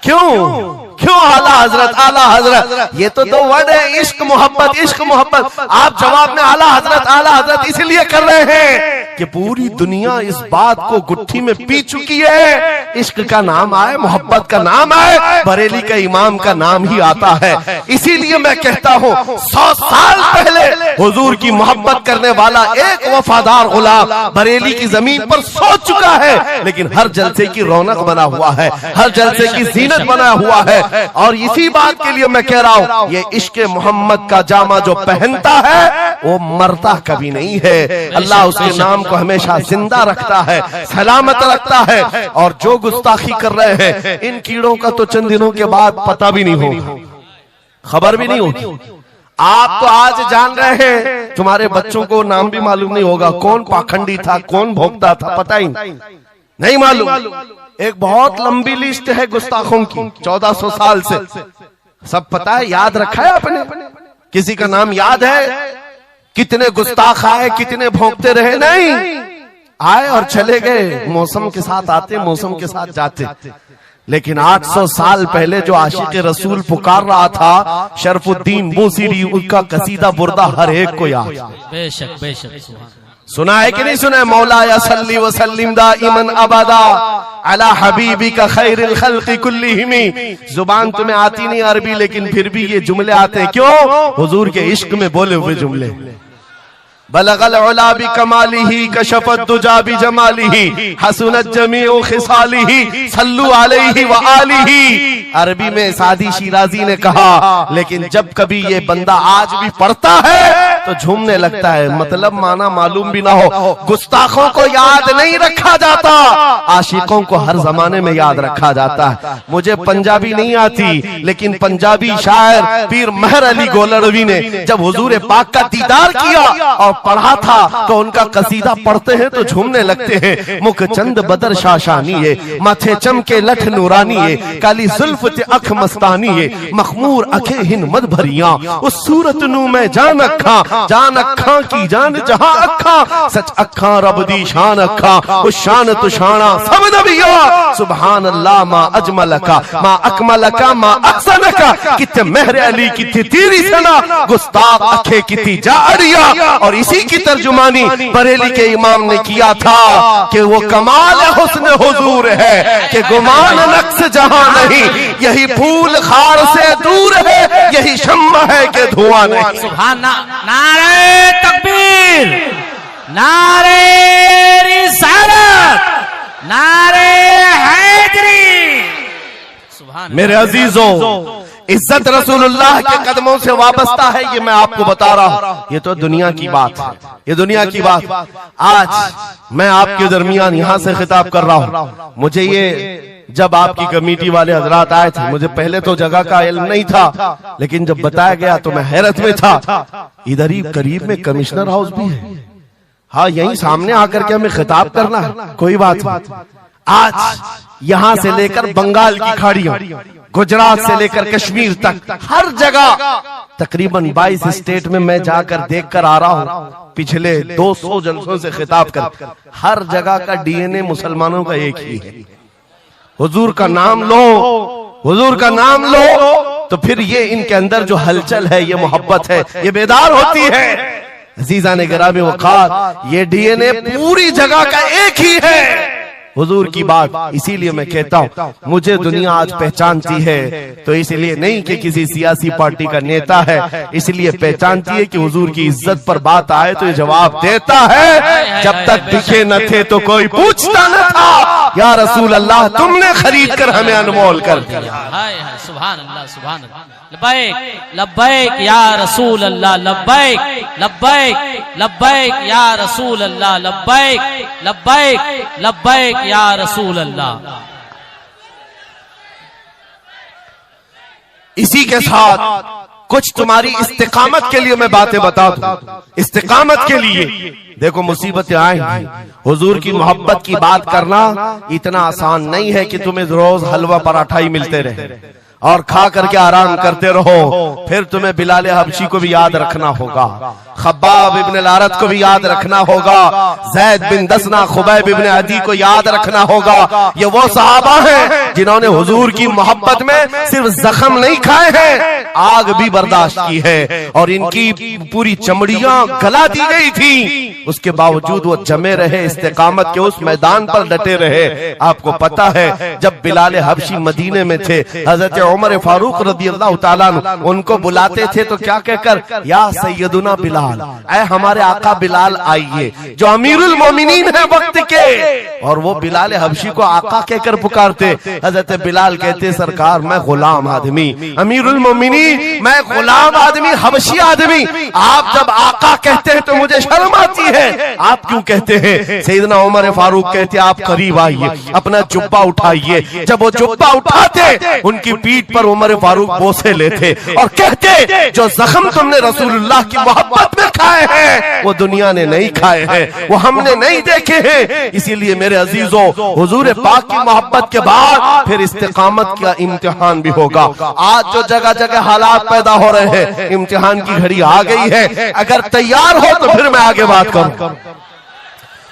क्यों आला हजरत, ये तो दो वर्ड है, इश्क मोहब्बत, इश्क मोहब्बत। आप जवाब में आला हजरत इसलिए कर रहे हैं कि पूरी दुनिया इस बात को गुत्थी में पी चुकी है। इश्क का नाम आए, मोहब्बत का नाम आए, बरेली के इमाम का नाम ही आता है। इसीलिए मैं कहता हूँ 100 साल पहले हुजूर की मोहब्बत करने वाला एक वफादार गुलाम बरेली की जमीन पर सो चुका है, लेकिन हर जलसे की रौनक बना हुआ है, हर जलसे की जीनत बना हुआ है। और इसी बात के लिए मैं कह रहा हूं, ये इश्क़े मोहम्मद का जामा जो पहनता है वो मरता कभी नहीं है। अल्लाह उसके नाम को हमेशा जिंदा रखता है, सलामत रखता है। और जो गुस्ताखी कर रहे हैं, इन कीड़ों का तो चंद दिनों के बाद पता भी नहीं होगा, खबर भी नहीं होगी। आप तो आज जान रहे हैं, तुम्हारे बच्चों को नाम भी मालूम नहीं होगा, कौन पाखंडी था, कौन भोगता था, पता ही नहीं मालूम। एक बहुत लंबी लिस्ट है गुस्ताखों की, 1400 साल से, सब पता है, याद रखा है आपने? किसी का नाम याद है? कितने गुस्ताख आए, कितने भोंकते रहे? नहीं, आए और चले गए, मौसम के साथ आते, मौसम के साथ जाते। लेकिन 800 साल पहले जो आशिक रसूल पुकार रहा था, शरफुद्दीन बूसीरी, उनका कसीदा बुर्दा हर एक को याद। बेशक बेशक सुना है कि नहीं सुना है? मौला या सल्ली व सल्लिम दाइमन अबदा अला हबीबी का खैरिल खल्क़ि कुल्लिहिमी। जुबान तुम्हें आती नहीं अरबी, लेकिन फिर भी ये जुमले आते हैं। क्यों? हुजूर के इश्क में बोले हुए जुमले। बलगल उला बि कमालिही कशफत दुजा बि जमालिही हसनत जमीउ खिसालिही सल्लु अलैहि व आलिही। अरबी में सादी शिराजी ने कहा, लेकिन जब कभी ये बंदा आज भी पढ़ता है तो झूमने लगता है, मतलब माना मालूम भी ना हो। गुस्ताखों को याद नहीं रखा जाता, आशिकों को हर जमाने में याद रखा जाता है। मुझे पंजाबी नहीं आती, लेकिन पंजाबी शायर पीर महर अली गोलड़वी ने जब हुजूर पाक का दीदार किया और पढ़ा था तो उनका कसीदा पढ़ते हैं तो झूमने लगते हैं। मुख चंद बदर शाशानी है, माथे चमके लठ नूरानी है, काली जुल्फ ते अख मस्तानी है, मखमूर अखे हिन मद भरिया, उस सूरत नू मैं जान अखा की जान जहां अखा, सच अखा रब दी शान अखा, उस शान तु शाना सब नबिया। सुभान अल्लाह मा अजमलका मा अकमलका मा अहसनका, किते महर अली किते तेरी सना, गुस्ताख अखे किती जारिया। और इसी की तर्जुमानी बरेली के इमाम ने किया था कि वो कमाल हुस्न हुजूर है कि गुमान नक्श जहां नहीं, यही फूल खार से दूर है, यही शम्मा है कि धुआं नहीं। सुभान नारे तकबीर, नारे रिसालत, नारे हैदरी। सुभान मेरे अजीजों, इज्जत रसूलुल्लाह के कदमों से वाबस्ता है, ये मैं आपको बता रहा हूँ। ये तो दुनिया की बात है, ये दुनिया की बात। आज मैं आपके दरमियान यहाँ से खिताब कर रहा हूँ। मुझे ये जब आपकी कमेटी वाले हजरात आए थे, मुझे पहले तो जगह का इल्म नहीं था, लेकिन जब बताया गया तो मैं हैरत में था। इधर ही करीब में कमिश्नर हाउस भी है, हाँ यही सामने आकर के हमें खिताब करना है, कोई बात नहीं। आज यहाँ से लेकर बंगाल की खाड़ियों, गुजरात से लेकर कश्मीर तक हर जगह तकरीबन 22 स्टेट में मैं जाकर देखकर आ रहा हूँ। पिछले 200 जलसों से खिताब कर, हर जगह का डीएनए मुसलमानों का एक ही है। हुजूर का नाम लो, हुजूर का नाम लो, तो फिर ये इनके अंदर जो हलचल है, ये मोहब्बत है, ये बेदार होती है। अजीज़ान गिरामी वक़ार, ये डीएनए पूरी जगह का एक ही है। हुजूर की बात। इसीलिए मैं कहता हूँ मुझे दुनिया आज पहचानती है तो इसलिए नहीं कि किसी सियासी पार्टी का नेता है, इसलिए पहचानती है कि हुजूर की इज्जत पर बात आए तो ये जवाब देता है। जब तक दिखे न थे तो कोई पूछता न था, या रसूल अल्लाह तुमने खरीद कर हमें अनमोल कर दिया। सुभान अल्लाह, सुभान अल्लाह। लब्बैक लब्बैक या रसूल अल्लाह, लब्बैक लब्बैक लब्बैक या रसूल अल्लाह, लब्बैक लब्बैक लब्बैक या रसूल अल्लाह। इसी के साथ कुछ तुम्हारी इस्तिकामत के लिए मैं बातें बता दूं। इस्तिकामत के लिए देखो मुसीबतें आएंगी, हुजूर की मोहब्बत की बात करना इतना आसान नहीं है कि तुम्हें रोज हलवा पराठा ही मिलते रहे और खा करके आराम करते रहो। फिर तुम्हें बिलाल हबशी को भी याद रखना होगा, खब्बाब इब्न लारत को भी याद रखना होगा, जैद बिन दसना, खुबैब इब्न अदी को याद रखना होगा। ये वो सहाबा हैं जिन्होंने हुजूर की मोहब्बत में सिर्फ जख्म नहीं खाए हैं, आग भी बर्दाश्त की है और इनकी पूरी चमड़ियां गला दी गई थी। उसके बावजूद वो जमे रहे, इस्तिकामत के उस मैदान पर डटे रहे। आपको पता है जब बिलाल हबशी मदीने में थे, हजरत उमर फारूक रज़ी अल्लाह ताला अन्हु उनको बुलाते थे तो क्या कहकर, या सैयदुना बिलाल, ऐ हमारे आका बिलाल आइए, जो अमीरुल मोमिनीन है वक्त के। और वो बिलाल हबशी को आका कहकर पुकारते। हजरत बिलाल कहते, सरकार मैं गुलाम आदमी, अमीरुल मोमिनीन मैं गुलाम आदमी, हबशी आदमी, आप जब आका कहते हैं तो मुझे शर्म आती है, आप क्यों कहते हैं? सैयदना उमर फारूक कहते, आप करीब आइए, अपना जुब्बा उठाइए। जब वो जुब्बा उठाते उनकी पीठ पर उमर फारूक बोसे लेते और कहते, जो जख्म तुमने रसूलुल्लाह की मोहब्बत में खाए हैं वो दुनिया ने नहीं खाए हैं, वो हमने नहीं देखे हैं। इसीलिए मेरे अजीजों, हुजूर पाक की मोहब्बत के बाद फिर इस्तिकामत का इम्तिहान भी होगा। आज जो जगह जगह हालात पैदा हो रहे हैं, इम्तिहान की घड़ी आ गई है। अगर तैयार हो तो फिर मैं आगे बात करूं।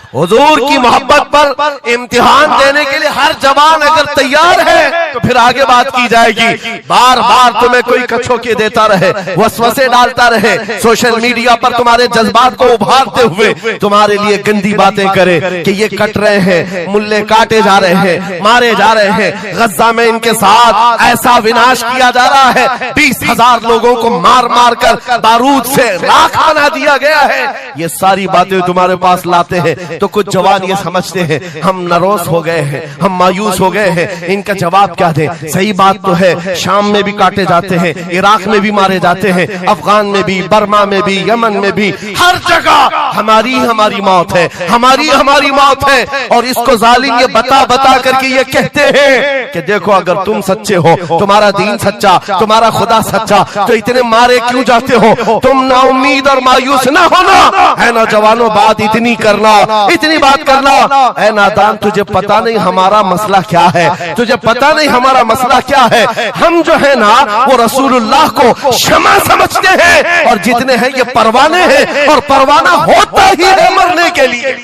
हुजूर की मोहब्बत पर इम्तिहान देने के लिए हर जवान अगर तैयार है तो फिर आगे बात की जाएगी। बार बार तुम्हें कोई कछोके देता रहे, वसवसे डालता रहे, सोशल मीडिया पर तुम्हारे जज्बात को उभारते हुए तुम्हारे लिए गंदी बातें करे कि ये कट रहे हैं, मुल्ले काटे जा रहे हैं, मारे जा रहे हैं, गज्जा में इनके साथ ऐसा विनाश किया जा रहा है, 20,000 लोगों को मार मार कर बारूद से राख बना दिया गया है। ये सारी बातें तुम्हारे पास लाते हैं तो कुछ जवान ये समझते हैं हम नरोस हो गए हैं, हम मायूस हो गए हैं, इनका जवाब क्या दें? सही बात तो है, शाम में भी काटे जाते हैं, इराक में भी मारे जाते हैं, अफगान में भी, बर्मा में भी, यमन में भी, हर जगह हमारी मौत है, हमारी मौत है। और इसको जालिम ये बता बता करके ये कहते हैं कि देखो अगर तुम सच्चे हो, तुम्हारा दीन सच्चा, तुम्हारा खुदा सच्चा, तो इतने मारे क्यों जाते हो? तुम ना उम्मीद और मायूस ना होना है नौजवानों, बात इतनी करना, इतनी बात करना। ऐ नादान, तुझे पता नहीं हमारा मसला क्या है, तुझे पता नहीं हमारा मसला क्या है। हम जो है ना वो रसूलुल्लाह को शमा समझते हैं और जितने हैं ये परवाने हैं और परवाना होता ही है मरने के लिए।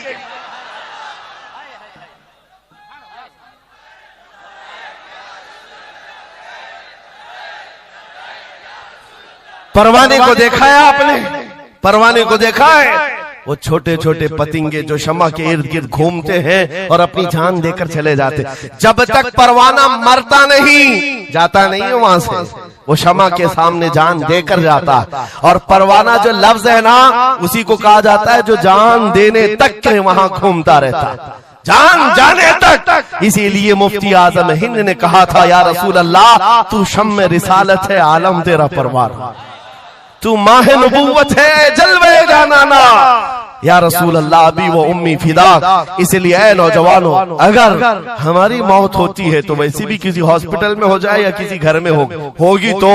परवाने को देखा है आपने? परवाने को देखा है? वो छोटे छोटे पतिंगे जो शमा के इर्द गिर्द घूमते हैं और अपनी जान देकर चले जाते। जब तक परवाना मरता नहीं, जाता नहीं है वहां से, वो शमा के सामने जान देकर जाता। और परवाना जो लफ्ज है ना, उसी को कहा जाता है जो जान देने तक के वहां घूमता रहता, जान जाने तक। इसीलिए मुफ्ती आजम हिंद ने कहा था, या रसूल अल्लाह तू शम्मे रिसालत है, आलम तेरा परवार, तू माह नबूवत है, जलवे जानाना। या रसूल अल्लाह अभी वो उम्मी फिदा। इसलिए ऐ नौजवानों, अगर हमारी मौत होती है तो वैसे भी किसी हॉस्पिटल में हो जाए या किसी घर में होगी तो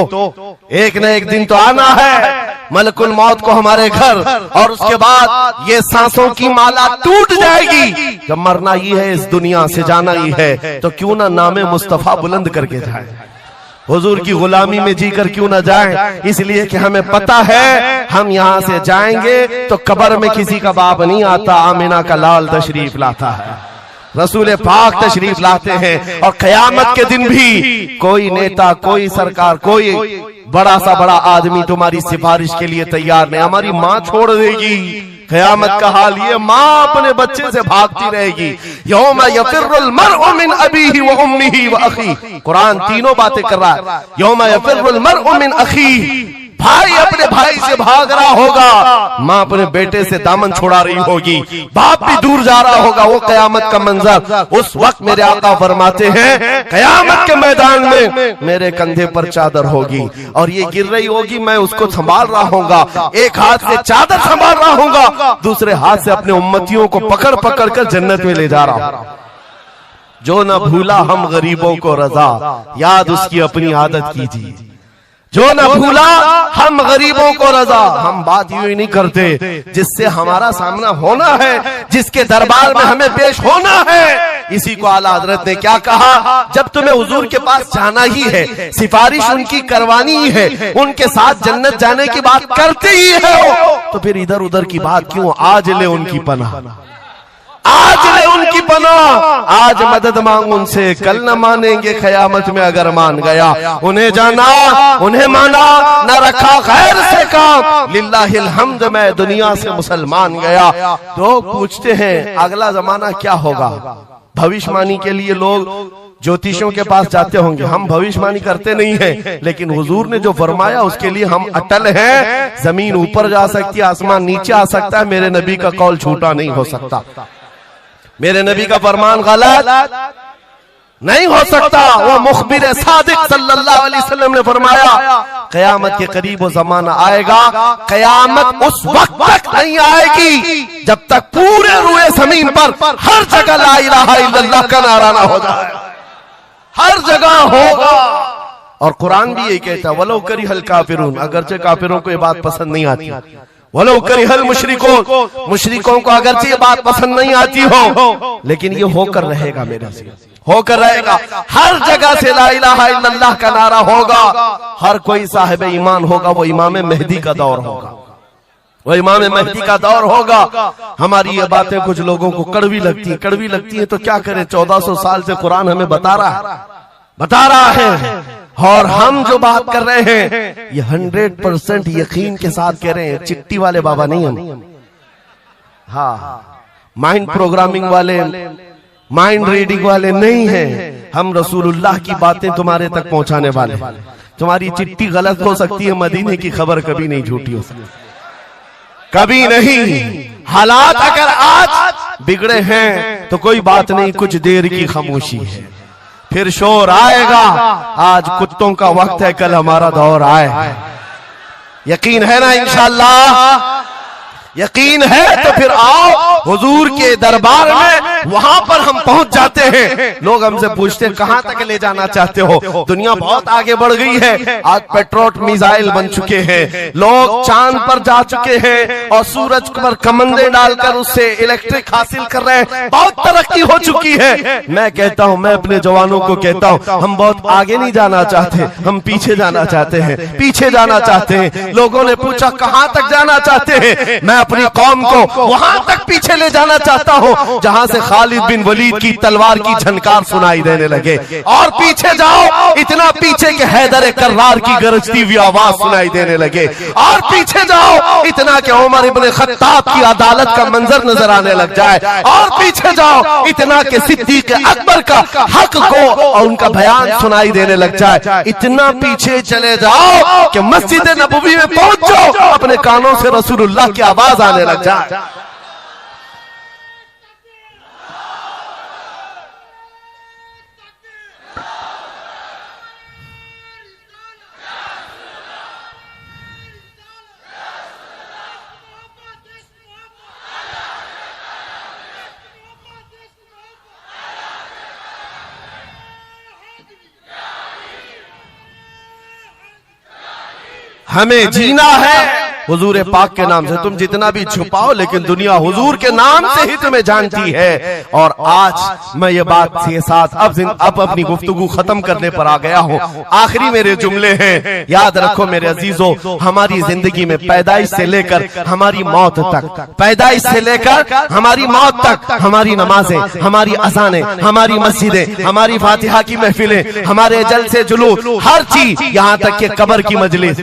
एक न एक दिन तो आना है मलकुल मौत को हमारे घर, और उसके बाद ये सांसों की माला टूट जाएगी। जब मरना ही है, इस दुनिया से जाना ही है, तो क्यों ना नामे मुस्तफा बुलंद करके जाए, हुजूर की गुलामी में जीकर क्यों ना जाएं? इसलिए कि हमें पता है हम यहाँ से जाएंगे तो कब्र में किसी का बाप नहीं आता, आमिना का लाल तशरीफ लाता है, रसूल पाक तशरीफ लाते हैं। और कयामत के दिन भी कोई नेता, कोई सरकार, कोई बड़ा सा बड़ा आदमी तुम्हारी सिफारिश के लिए तैयार नहीं। हमारी माँ छोड़ देगी, क़यामत का हाल ये, माँ अपने बच्चे से भागती रहेगी। यौम यफिर्रुल मर्उ मिन अबीही व उम्मिही व अखी, कुरान तीनों बातें कर रहा है। यौम यफिर्रुल मर्उ मिन अखी, भाई अपने भाई से भाग रहा होगा, माँ अपने बेटे से दामन छुड़ा रही होगी, बाप भी दूर जा रहा होगा। वो क़यामत का मंजर, उस वक्त मेरे आका फरमाते हैं क़यामत के मैदान में मेरे कंधे पर चादर होगी और ये गिर रही होगी, मैं उसको संभाल रहा होगा, एक हाथ से चादर संभाल रहा होगा, दूसरे हाथ से अपने उम्मतियों को पकड़ पकड़ कर जन्नत में ले जा रहा हूं। जो न भूला हम गरीबों को रजा, याद उसकी अपनी आदत कीजिए। जो न भूला हम गरीबों को रजा, हम बात यूं ही नहीं करते, जिससे हमारा सामना होना है, जिसके दरबार में हमें पेश होना है, इसी को आला हजरत ने क्या कहा, जब तुम्हें हुजूर के पास जाना ही है, सिफारिश उनकी करवानी ही है, उनके साथ जन्नत जाने की बात करते ही है, तो फिर इधर उधर की बात क्यों, आज ले उनकी पनाह, आज ले उनकी पनाह, आज मदद मांग उनसे, कल न मानेंगे क़यामत में अगर मान गया। उन्हें जाना, उन्हें माना, न रखा खैर से काम, लिल्लाहिल हम्द, मैं दुनिया से मुसलमान गया। तो पूछते हैं अगला जमाना क्या होगा। भविष्यवाणी के लिए लोग ज्योतिषियों के पास जाते होंगे, हम भविष्यवाणी करते नहीं हैं, लेकिन हुजूर ने जो फरमाया उसके लिए हम अटल हैं। जमीन ऊपर जा सकती है, आसमान नीचे आ सकता है, मेरे नबी का कौल झूठा नहीं हो सकता, मेरे नबी का फरमान गलत नहीं हो सकता। वो मुखबिर सादिक सल्लल्लाहु अलैहि वसल्लम ने फरमाया क़यामत के करीब वो जमाना आएगा, क़यामत उस वक्त तक नहीं आएगी जब तक पूरे रुए जमीन पर हर जगह ला इलाहा इल्लल्लाह का नारा ना हो जाए, हर जगह होगा। और कुरान भी यही कहता है, वलो करिहल काफिरून, अगरचे काफिरों को ये बात पसंद नहीं आती, वलो करिहल मुशरिकून, मुशरिकों को अगरचे ये बात पसंद नहीं आती हो, लेकिन ये होकर रहेगा, मेरे से होकर रहेगा। हर जगह से ला इलाहा इल्लल्लाह का नारा होगा, हर कोई साहिब ईमान होगा, वो इमाम मेहदी का दौर होगा, वो इमाम मेहदी का दौर होगा। हमारी ये बातें कुछ लोगों को कड़वी लगती है, तो क्या करें, 1400 साल से कुरान हमें बता रहा है। और हम जो बात कर रहे हैं ये 100% यकीन के साथ कह रहे हैं, चिट्ठी वाले बाबा नहीं हम, हाँ माइंड प्रोग्रामिंग वाले, माइंड रीडिंग वाले नहीं हैं। हम रसूलुल्लाह की बातें तुम्हारे तक पहुंचाने वाले। तुम्हारी चिट्ठी गलत हो सकती है, मदीने की खबर कभी नहीं झूठी हो सकती, कभी नहीं। हालात अगर आज बिगड़े हैं तो कोई बात नहीं, कुछ देर की खामोशी है, फिर शोर आएगा। आज कुत्तों का वक्त है, कल हमारा दौर आए। यकीन है ना इंशाअल्लाह? यकीन है तो फिर आओ हुजूर के दरबार में, वहां पर हम पहुंच जाते हैं। लोग हमसे पूछते हैं कहां तक ले जाना चाहते हो? दुनिया बहुत आगे बढ़ गई है, आज पेट्रोल मिसाइल बन चुके हैं, लोग चांद पर जा चुके हैं और सूरज पर कमंदे डालकर उससे इलेक्ट्रिक हासिल कर रहे हैं, बहुत तरक्की हो चुकी है। मैं कहता हूं, मैं अपने जवानों को कहता हूं, हम बहुत आगे नहीं जाना चाहते, हम पीछे जाना चाहते हैं, पीछे जाना चाहते हैं। लोगों ने पूछा कहां तक जाना चाहते हैं? मैं अपनी कौम को वहां तक पीछे ले जाना चाहता हूं जहां से खालिद बिन वलीद की तलवार की झनकार सुनाई देने लगे। और पीछे जाओ, इतना पीछे के हैदर कर्रार की गरजती हुई आवाज सुनाई देने लगे। और पीछे जाओ, इतना कि उमर इब्न खत्ताब की अदालत का मंजर नजर आने लग जाए। और पीछे जाओ, इतना कि सिद्दीक अकबर का हक को और उनका बयान सुनाई देने लग जाए। इतना पीछे चले जाओ कि मस्जिद नबवी में पहुंचो, अपने कानों से रसूलुल्लाह की आवाज आने लग जाए। हमें जीना है हुजूर पाक के नाम से। तुम जितना भी छुपाओ, लेकिन दुनिया हुजूर के नाम से ही तुम्हें जानती है। और आज मैं ये बात के साथ अब अपनी गुफ्तगू खत्म करने पर आ गया हूँ। आखिरी मेरे जुमले हैं, याद रखो मेरे अजीजों, हमारी जिंदगी में पैदाइश से लेकर हमारी मौत तक, पैदाइश से लेकर हमारी मौत तक, हमारी नमाजें, हमारी अज़ानें, हमारी मस्जिदें, हमारी फातिहा की महफिलें, हमारे जलसे जुलूस, हर चीज, यहाँ तक कि कब्र की मजलिस,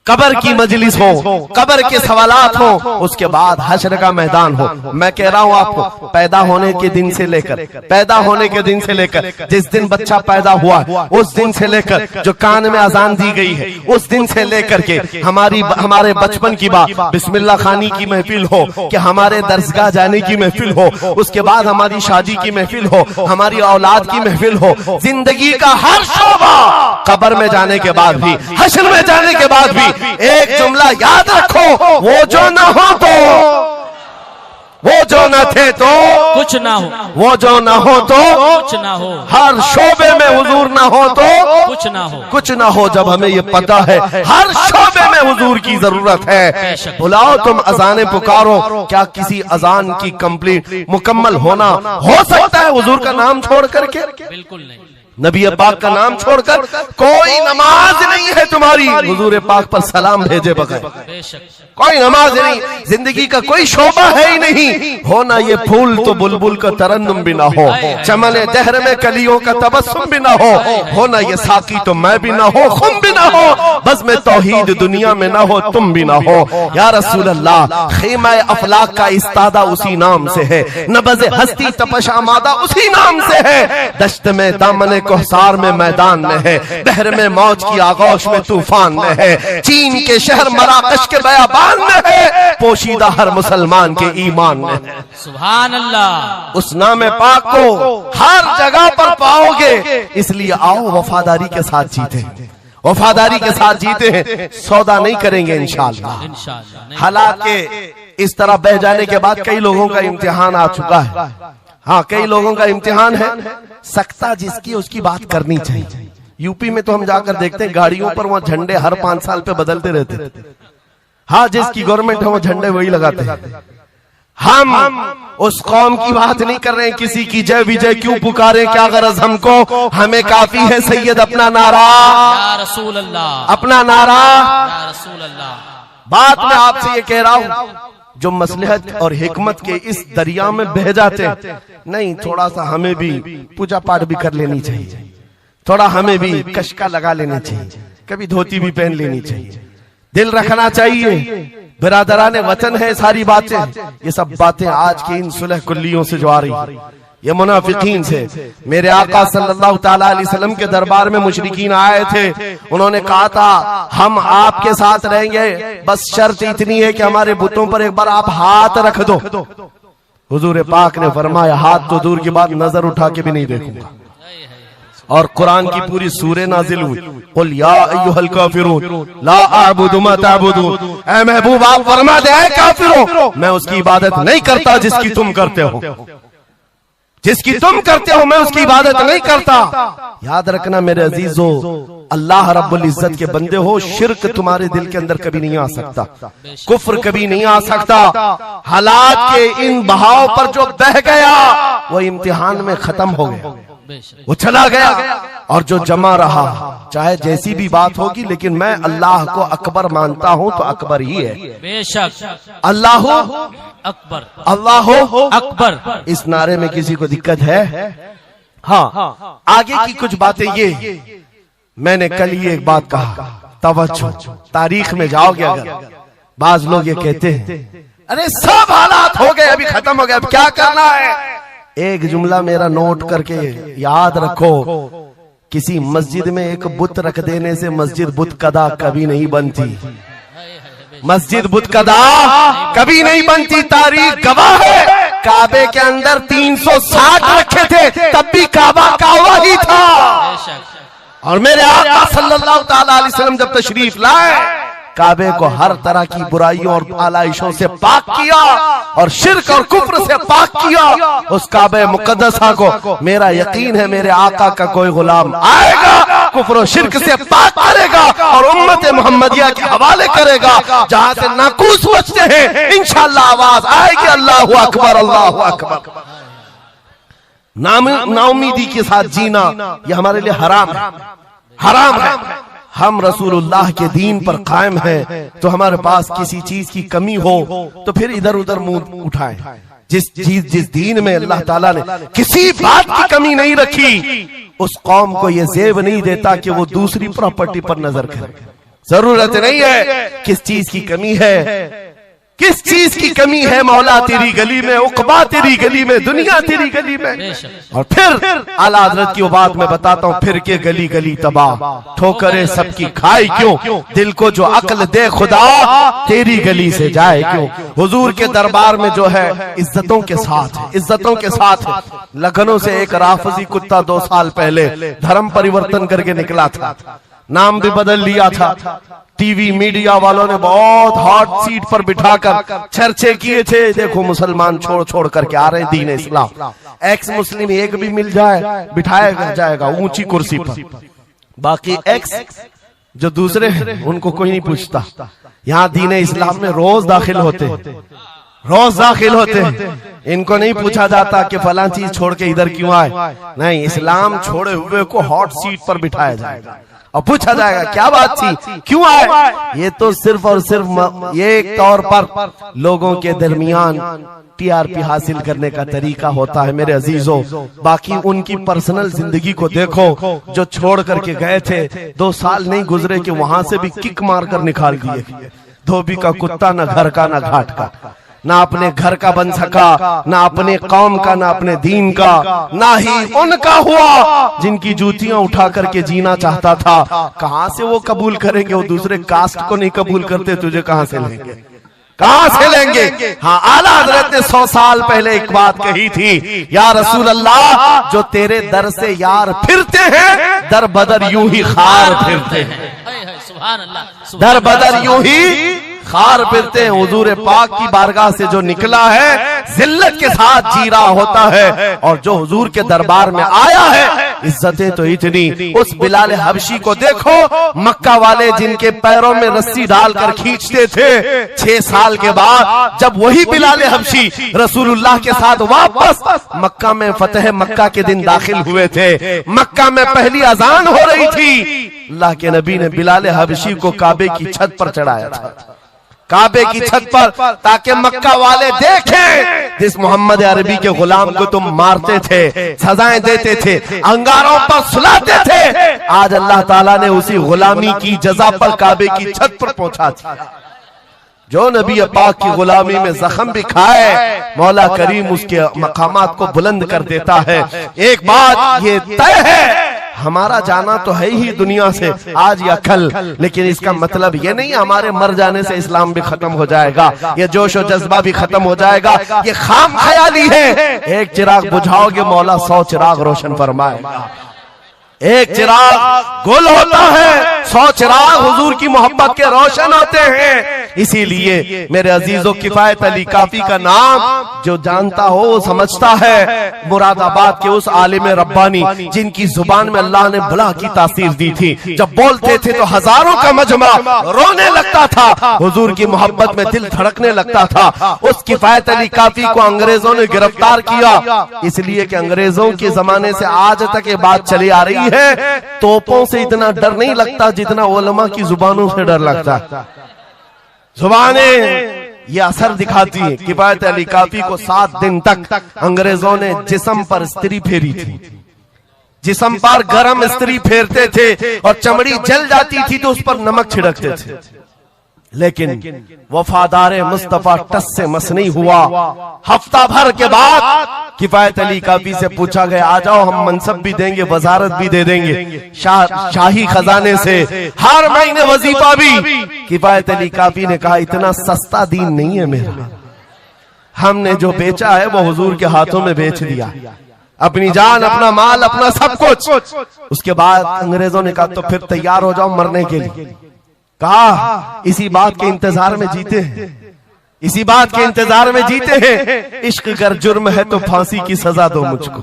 कब्र की मजलिस हो, कब्र के सवालात हो, उसके बाद हश्र का मैदान हो। मैं कह रहा हूं आपको, पैदा होने के दिन से लेकर जिस दिन बच्चा पैदा हुआ उस दिन से लेकर जो कान में अजान दी गई है उस दिन से लेकर के हमारे बचपन की बात, बिस्मिल्लाह खानी की महफिल हो, कि हमारे दरसगाह जाने की महफिल हो, उसके बाद हमारी शादी की महफिल हो, हमारी औलाद की महफिल हो, जिंदगी का हर शोबा, कब्र में जाने के बाद भी, हश्र में जाने के बाद भी एक जुमला याद रखो, वो जो न हो तो, वो जो न थे तो कुछ ना हो, वो जो न हो तो कुछ ना हो, हर शोबे में हुजूर न हो तो कुछ ना हो, कुछ ना हो। जब हमें ये पता है हर शोबे में हुजूर की जरूरत है, बुलाओ तुम अजाने पुकारो, क्या किसी अजान की कंप्लीट मुकम्मल होना हो सकता है हुजूर का नाम छोड़ करके? बिल्कुल नहीं। नबी पाक का नाम छोड़कर कोई नमाज नहीं है तुम्हारी हुजूर पाक पर सलाम भेजे बगैर, कोई नमाज नहीं, जिंदगी का कोई शोबा है ही नहीं। हो ना ये फूल तो बुलबुल का तरन्नुम भी ना हो, चमने दहर में कलियों का तबस्सुम भी ना हो ना ये साकी तो मैं भी ना हो, खुम भी ना हो, बस में तौहीद दुनिया में ना हो, तुम भी ना हो। या रसूल अल्लाह, खीमा अफलाक का इस्तादा उसी नाम से है, नबज़े हस्ती तपश आमादा उसी नाम से है, दश्त में दामने कोहसार में मैदान में है, बहर में मौज की आगोश में तूफान में है, चीन के शहर मराकश के बयाबान में है, पोशीदा हर मुसलमान के ईमान में है। सुभान अल्लाह। उस नाम पाक को हर जगह पर पाओगे, इसलिए आओ वफादारी के साथ जीते, वफादारी के साथ जीते हैं, सौदा नहीं करेंगे इंशाअल्लाह। हालात के इस तरह बह जाने के बाद कई लोगों का इम्तिहान आ चुका है। हाँ, कई लोगों का इम्तिहान है, सख्ता जिसकी उसकी बात करनी चाहिए। यूपी में तो हम जाकर देखते हैं गाड़ियों पर वहां झंडे हर 5 साल पे बदलते रहते। हाँ, जिसकी गवर्नमेंट है वो झंडे वही लगाते हैं। हम उस कौम की बात नहीं कर रहे हैं, किसी की जय विजय क्यों पुकारे, क्या गरज हमको, हमें काफी है सैयद अपना नारा, या रसूल अल्लाह, अपना नारा। या रसूल अल्लाह। बात मैं आपसे ये कह रहा हूं, जो मसलहत और हिकमत के इस दरिया में बह जाते नहीं, थोड़ा सा हमें भी पूजा पाठ भी कर लेनी चाहिए, थोड़ा हमें भी कशका लगा लेनी चाहिए, कभी धोती भी पहन लेनी चाहिए, दिल रखना चाहिए। बिरादराने वतन है सारी बातें, ये सब बातें आज की इन सुलह कुल्लियों से जो आ रही, ये मुनाफिकीन से। मेरे आका सल्लल्लाहु ताला अलैहि वसल्लम के दरबार में मुशरिकीन आए थे, उन्होंने कहा था हम आपके साथ रहेंगे, बस शर्त इतनी है कि हमारे बुतों पर एक बार आप हाथ रख दो। हुजूर पाक ने फरमाया हाथ तो दूर की बात, नजर उठा के भी नहीं देखूंगा। और कुरान की पूरी सूरे नाजिल हुई, कुल या अय्युहल काफिरून ला अअबुदु मा तअबुदून। ऐ महबूब आप फरमा दे, ऐ काफिरों मैं उसकी इबादत नहीं करता जिसकी तुम करते हो, जिसकी तुम करते हो मैं उसकी इबादत नहीं करता। याद रखना मेरे अजीजों, अल्लाह रब्बुल इज्जत के बंदे हो, शिर्क तुम्हारे दिल के अंदर कभी नहीं आ सकता, कुफ्र कभी नहीं आ सकता। हालात के इन बहाव पर जो बह गया वो इम्तिहान में खत्म हो गया, वो चला गया, और जो जमा रहा चाहे जैसी भी बात होगी, लेकिन मैं अल्लाह को अकबर मानता हूं तो अकबर ही है। बेशक अल्लाह अकबर, अल्लाह अकबर। इस नारे में किसी को दिक्कत है? हाँ, आगे की कुछ बातें ये, मैंने कल ये एक बात कहा, तवज्जो, तारीख में जाओगे अगर, बाज लोग ये कहते हैं अरे सब हालात हो गए, अभी खत्म हो गया, अब क्या करना है? एक जुमला मेरा नोट करके याद रखो, किसी मस्जिद में एक बुत रख देने से मस्जिद बुत कदा कभी नहीं बनती, मस्जिद बुत कदा कभी नहीं बनती। तारीख गवाह है, काबे के अंदर 360 रखे थे, तब भी काबा काबा ही था। और मेरे आका सल्लल्लाहु ताला अलैहि वसल्लम जब तशरीफ लाए, काबे को हर तरह की बुराइयों और आलाइशों से पाक किया और शिर्क और कुफ्र से पाक किया। उस काबे मुकद्दसा को मेरा यकीन है मेरे आका का कोई गुलाम आएगा, कुफ्र और शिर्क से पाक करेगा और उम्मत मोहम्मदिया के हवाले करेगा, जहां से नाकूस बचते हैं इंशाअल्लाह आवाज आएगी अल्लाहु अकबर, अल्लाहु अकबर। नाउमीदी के साथ जीना ये हमारे लिए हराम है, हराम है। हम रसूलुल्लाह के दीन पर कायम है, तो हमारे पास किसी चीज की कमी हो तो फिर इधर उधर मुंह उठाएं। जिस दीन में अल्लाह ताला ने किसी बात की कमी नहीं रखी, उस कौम को ये जेब नहीं देता कि वो दूसरी प्रॉपर्टी पर नजर करे। जरूरत नहीं है। किस चीज की कमी है, किस चीज की कमी है? मौला तेरी गली में, उकबा तेरी गली में, दुनिया तेरी गली में। और फिर आला हजरत की वो बात मैं बताता हूँ, फिर के गली गली तबाह, ठोकरे सबकी खाई क्यों, दिल को जो अक्ल दे खुदा तेरी गली से जाए क्यों। हुजूर के दरबार में जो है इज्जतों के साथ, इज्जतों के साथ। लखनऊ से एक राफजी कुत्ता 2 साल पहले धर्म परिवर्तन करके निकला था, नाम भी बदल लिया था। टीवी मीडिया वालों ने बहुत हॉट सीट पर बिठाकर चर्चे किए थे, देखो मुसलमान छोड़ छोड़ करके आ रहे हैं दीन इस्लाम। एक्स मुस्लिम एक भी मिल जाए बिठाया जाएगा ऊंची कुर्सी पर, बाकी एक्स जो दूसरे हैं उनको कोई नहीं पूछता। यहाँ दीन इस्लाम में रोज दाखिल होते, रोज दाखिल होते हैं, इनको नहीं पूछा जाता कि फलां चीज छोड़ के इधर क्यों आए। नहीं, इस्लाम छोड़े हुए को हॉट सीट पर बिठाया जाएगा और पूछा जाएगा क्या बात थी, क्यों आए। ये तो सिर्फ और सिर्फ ये एक तौर पर लोगों के दरमियान टीआरपी हासिल करने का तरीका होता है मेरे अजीजों। बाकी उनकी पर्सनल जिंदगी को देखो, जो छोड़ करके गए थे 2 साल नहीं गुजरे कि वहां से भी किक मारकर निकाल दिए। धोबी का कुत्ता, ना घर का ना घाट का, ना अपने घर का बन सका, ना अपने कौम का, ना अपने दीन का, ना ही उनका हुआ जिनकी जूतियां उठा करके जीना चाहता था। कहां से वो कबूल करेंगे, वो दूसरे कास्ट को नहीं कबूल करते, तुझे कहां से लेंगे, कहां से लेंगे। हाँ, आला हजरत ने 100 साल पहले एक बात कही थी, या रसूल अल्लाह, जो तेरे दर से यार फिरते हैं दर बदर यूं ही खार फिरते हैं, दर बदर यूं ही खार फिरते हैं। हुजूर पाक की बारगाह से जो निकला है जिल्लत के साथ जी रहा होता है, और जो हुजूर के दरबार में आया है इज्जतें तो इतनी। उस बिलाल हबशी को देखो, मक्का वाले जिनके पैरों में रस्सी डालकर खींचते थे, 6 साल के बाद जब वही बिलाल हबशी रसूलुल्लाह के साथ वापस मक्का में फतेह मक्का के दिन दाखिल हुए थे, मक्का में पहली अजान हो रही थी, अल्लाह के नबी ने बिलाल हबशी को काबे की छत पर चढ़ाया था, काबे की छत पर, ताकि मक्का वाले देखें जिस मोहम्मद अरबी के गुलाम को तुम मारते थे, सजाएं देते थे, अंगारों पर सुलाते थे, आज अल्लाह ताला ने उसी गुलामी की जजा पर काबे की छत पर पहुंचा दिया। जो नबी पाक की गुलामी में जख्म भी खाए, मौला करीम उसके मकामात को बुलंद कर देता है। एक बात ये तय है, हमारा जाना तो है ही दुनिया से आज या कल, लेकिन इसका मतलब ये नहीं हमारे मर जाने से इस्लाम भी खत्म हो जाएगा, ये जोश और जज्बा भी खत्म हो जाएगा। ये खाम ख्याली है। एक चिराग बुझाओगे मौला 100 चिराग रोशन फरमाएगा। एक चिराग गुल होता है, 100 चिराग हुजूर की मोहब्बत के रोशन होते हैं। इसीलिए मेरे अजीजों, किफायत अली काफी का नाम जो जानता हो वो समझता है। मुरादाबाद के उस आलिम रब्बानी जिनकी जुबान में अल्लाह ने बला की तासीर दी थी, जब बोलते थे तो हजारों का मजमा रोने लगता था, हुजूर की मोहब्बत में दिल धड़कने लगता था। उस किफायत अली काफी को अंग्रेजों ने गिरफ्तार किया, इसलिए कि अंग्रेजों के जमाने से आज तक ये बात चली आ रही है, तोपों से इतना डर नहीं लगता जितना उलमा की जुबानों से डर लगता। जुबानें ये असर दिखाती है। किफायत अली काफी को 7 दिन तक अंग्रेजों ने जिस्म पर स्त्री फेरी थी, जिस्म पर गरम स्त्री फेरते थे और चमड़ी जल जाती थी तो उस पर नमक छिड़कते थे, लेकिन वफादार मुस्तफा टस से मस नहीं हुआ। हफ्ता भर के बाद किफायत अली काफी से पूछा गया, आ जाओ हम मनसब भी देंगे, वजारत भी दे देंगे, शाही खजाने से हर महीने वजीफा भी। किफायत अली काफी ने कहा, इतना सस्ता दीन नहीं है मेरा, हमने जो बेचा है वो हुजूर के हाथों में बेच दिया, अपनी जान, अपना माल, अपना सब कुछ। उसके बाद अंग्रेजों ने कहा, तो फिर तैयार हो जाओ मरने के लिए। कहा, इसी बात के इंतजार में जीते हैं, इसी बात के इंतजार में जीते हैं, इश्क अगर जुर्म है तो फांसी की सजा दो मुझको।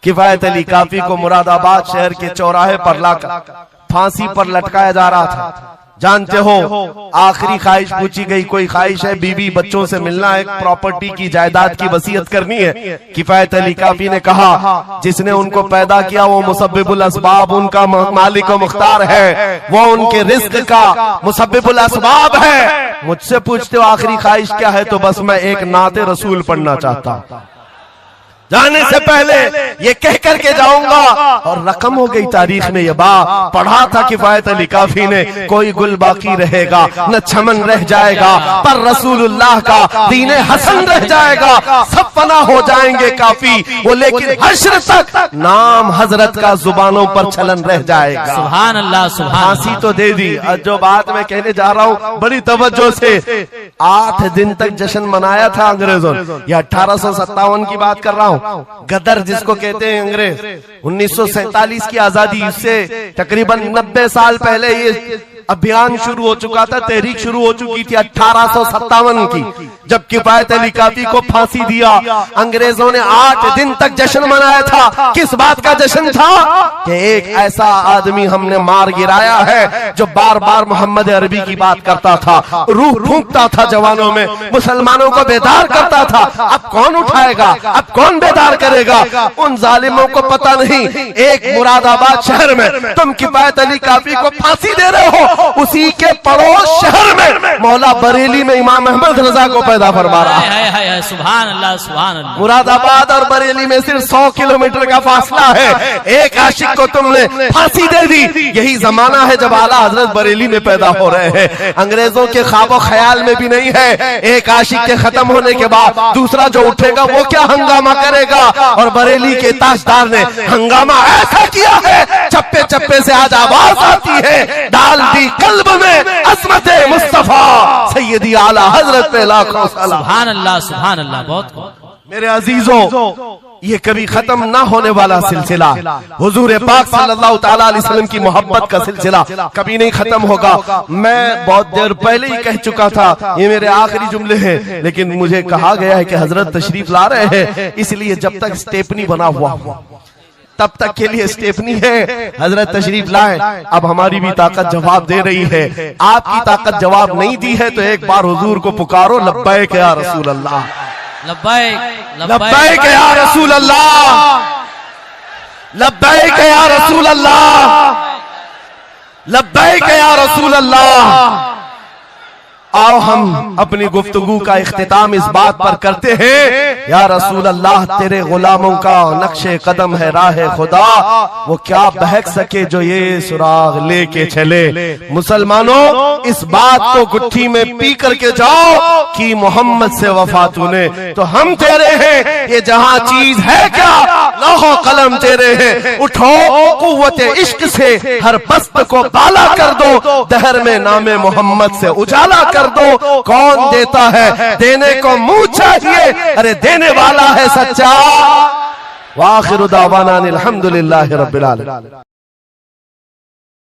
किफायत अली काफी को मुरादाबाद शहर के चौराहे पर लाकर फांसी पर लटकाया जा रहा था। जानते हो, आखिरी ख्वाहिश पूछी गई, कोई ख्वाहिश है? बीवी बच्चों से मिलना है, प्रॉपर्टी की जायदाद की वसीयत करनी है। किफायत अली काफी ने कहा, जिसने उनको पैदा किया वो मुसब्बिबुल असबाब, उनका मालिक व मुख्तार है, वो उनके रिस्क का मुसब्बिबुल असबाब है। मुझसे पूछते हो आखिरी ख्वाहिश क्या है, तो बस मैं एक नाते रसूल पढ़ना चाहता, जाने से पहले ये कह करके जाऊंगा। और रकम हो गई तारीख में ये बात पढ़ा था किफायत अली काफी ने, कोई गुल बाकी रहेगा न चमन रह जाएगा, पर रसूलुल्लाह का दीन हसन रह जाएगा। सब फना हो जाएंगे काफी वो, लेकिन हश्र तक नाम हजरत का जुबानों पर चलन रह जाएगा। सुभान अल्लाह, सुभान फांसी तो दे दी। और जो बात मैं कहने जा रहा हूँ बड़ी तवज्जो से, 8 दिन तक जश्न मनाया था अंग्रेजों ने। यह 1857 की बात कर रहा हूँ। गदर जिसको कहते हैं अंग्रेज, 1947 की आजादी से तकरीबन 90 साल पहले ये अभियान शुरू हो चुका था, तहरीक शुरू हो चुकी थी 1857 की, जब किफायत अली काफी को फांसी दिया। अंग्रेजों ने 8 दिन तक जश्न मनाया था। किस बात का जश्न था कि एक ऐसा आदमी हमने मार गिराया है जो बार बार मोहम्मद अरबी की बात करता था, रूह फूंकता था जवानों में, मुसलमानों को बेदार करता था। अब कौन उठाएगा, अब कौन बेदार करेगा? उन जालिमों को पता नहीं एक मुरादाबाद शहर में तुम किफायत अली काफी को फांसी दे रहे हो, उसी के पड़ोस शहर में मौला बरेली में इमाम अहमद रजा को पैदा फरमा रहा है। सुभान अल्लाह, सुभान अल्लाह। मुरादाबाद और बरेली में सिर्फ 100 किलोमीटर का फासला है। एक आशिक को तुमने फांसी दे दी। यही जमाना है जब आला हजरत बरेली में पैदा हो रहे हैं। अंग्रेजों के ख्वाबो ख्याल में भी नहीं है एक आशिक के खत्म होने के बाद दूसरा जो उठेगा वो क्या हंगामा करेगा। और बरेली के ताजदार ने हंगामा ऐसा किया है, चप्पे चप्पे से आज आवाज आती है, डाल दी कल्ब में असमत मुस्तफा सैयदी आला हजरत पे लाखों सलाम। सुभान अल्लाह, सुभान अल्लाह। बहुत मेरे अजीजों, ये कभी खत्म ना होने वाला सिलसिला, हुजूर पाक सल्लल्लाहु तआला अलैहि वसल्लम की मोहब्बत का सिलसिला कभी नहीं खत्म होगा। मैं बहुत देर पहले ही कह चुका था, ये मेरे आखिरी जुमले हैं, लेकिन मुझे कहा गया है कि हजरत तशरीफ ला रहे हैं, इसलिए जब तक स्टेपनी बना हुआ तब तक के लिए स्टेपनी है। हजरत तशरीफ लाए, अब हमारी भी ताकत जवाब दे रही है। आपकी ताकत जवाब नहीं दी है तो एक बार हुजूर को पुकारो, लब्बैक या रसूल अल्लाह, लब्बैक लब्बैक या रसूल अल्लाह, लब्बैक या रसूल अल्लाह, लब्बैक या रसूल अल्लाह। आओ हम अपनी गुफ्तगू का इख्तिताम इस बात पर करते हैं, या रसूल अल्लाह तेरे गुलामों का नक्शे कदम है राह खुदा, वो क्या बहक सके जो ये सुराग लेके चले। मुसलमानों, इस बात को गुत्थी में पी करके जाओ कि मोहम्मद से वफा तूने तो हम तेरे हैं, ये जहां चीज है क्या लौह कलम तेरे हैं। उठो कुव्वत इश्क से हर बस्त को बाला कर दो, दहर में नामे मोहम्मद से उजाला कर दो। कौन देता है देने को मुंह चाहिए, अरे देने वाला है सच्चा। वाखिरु दावाना अनिल हम्दुलिल्लाहि रब्बिल आलमीन।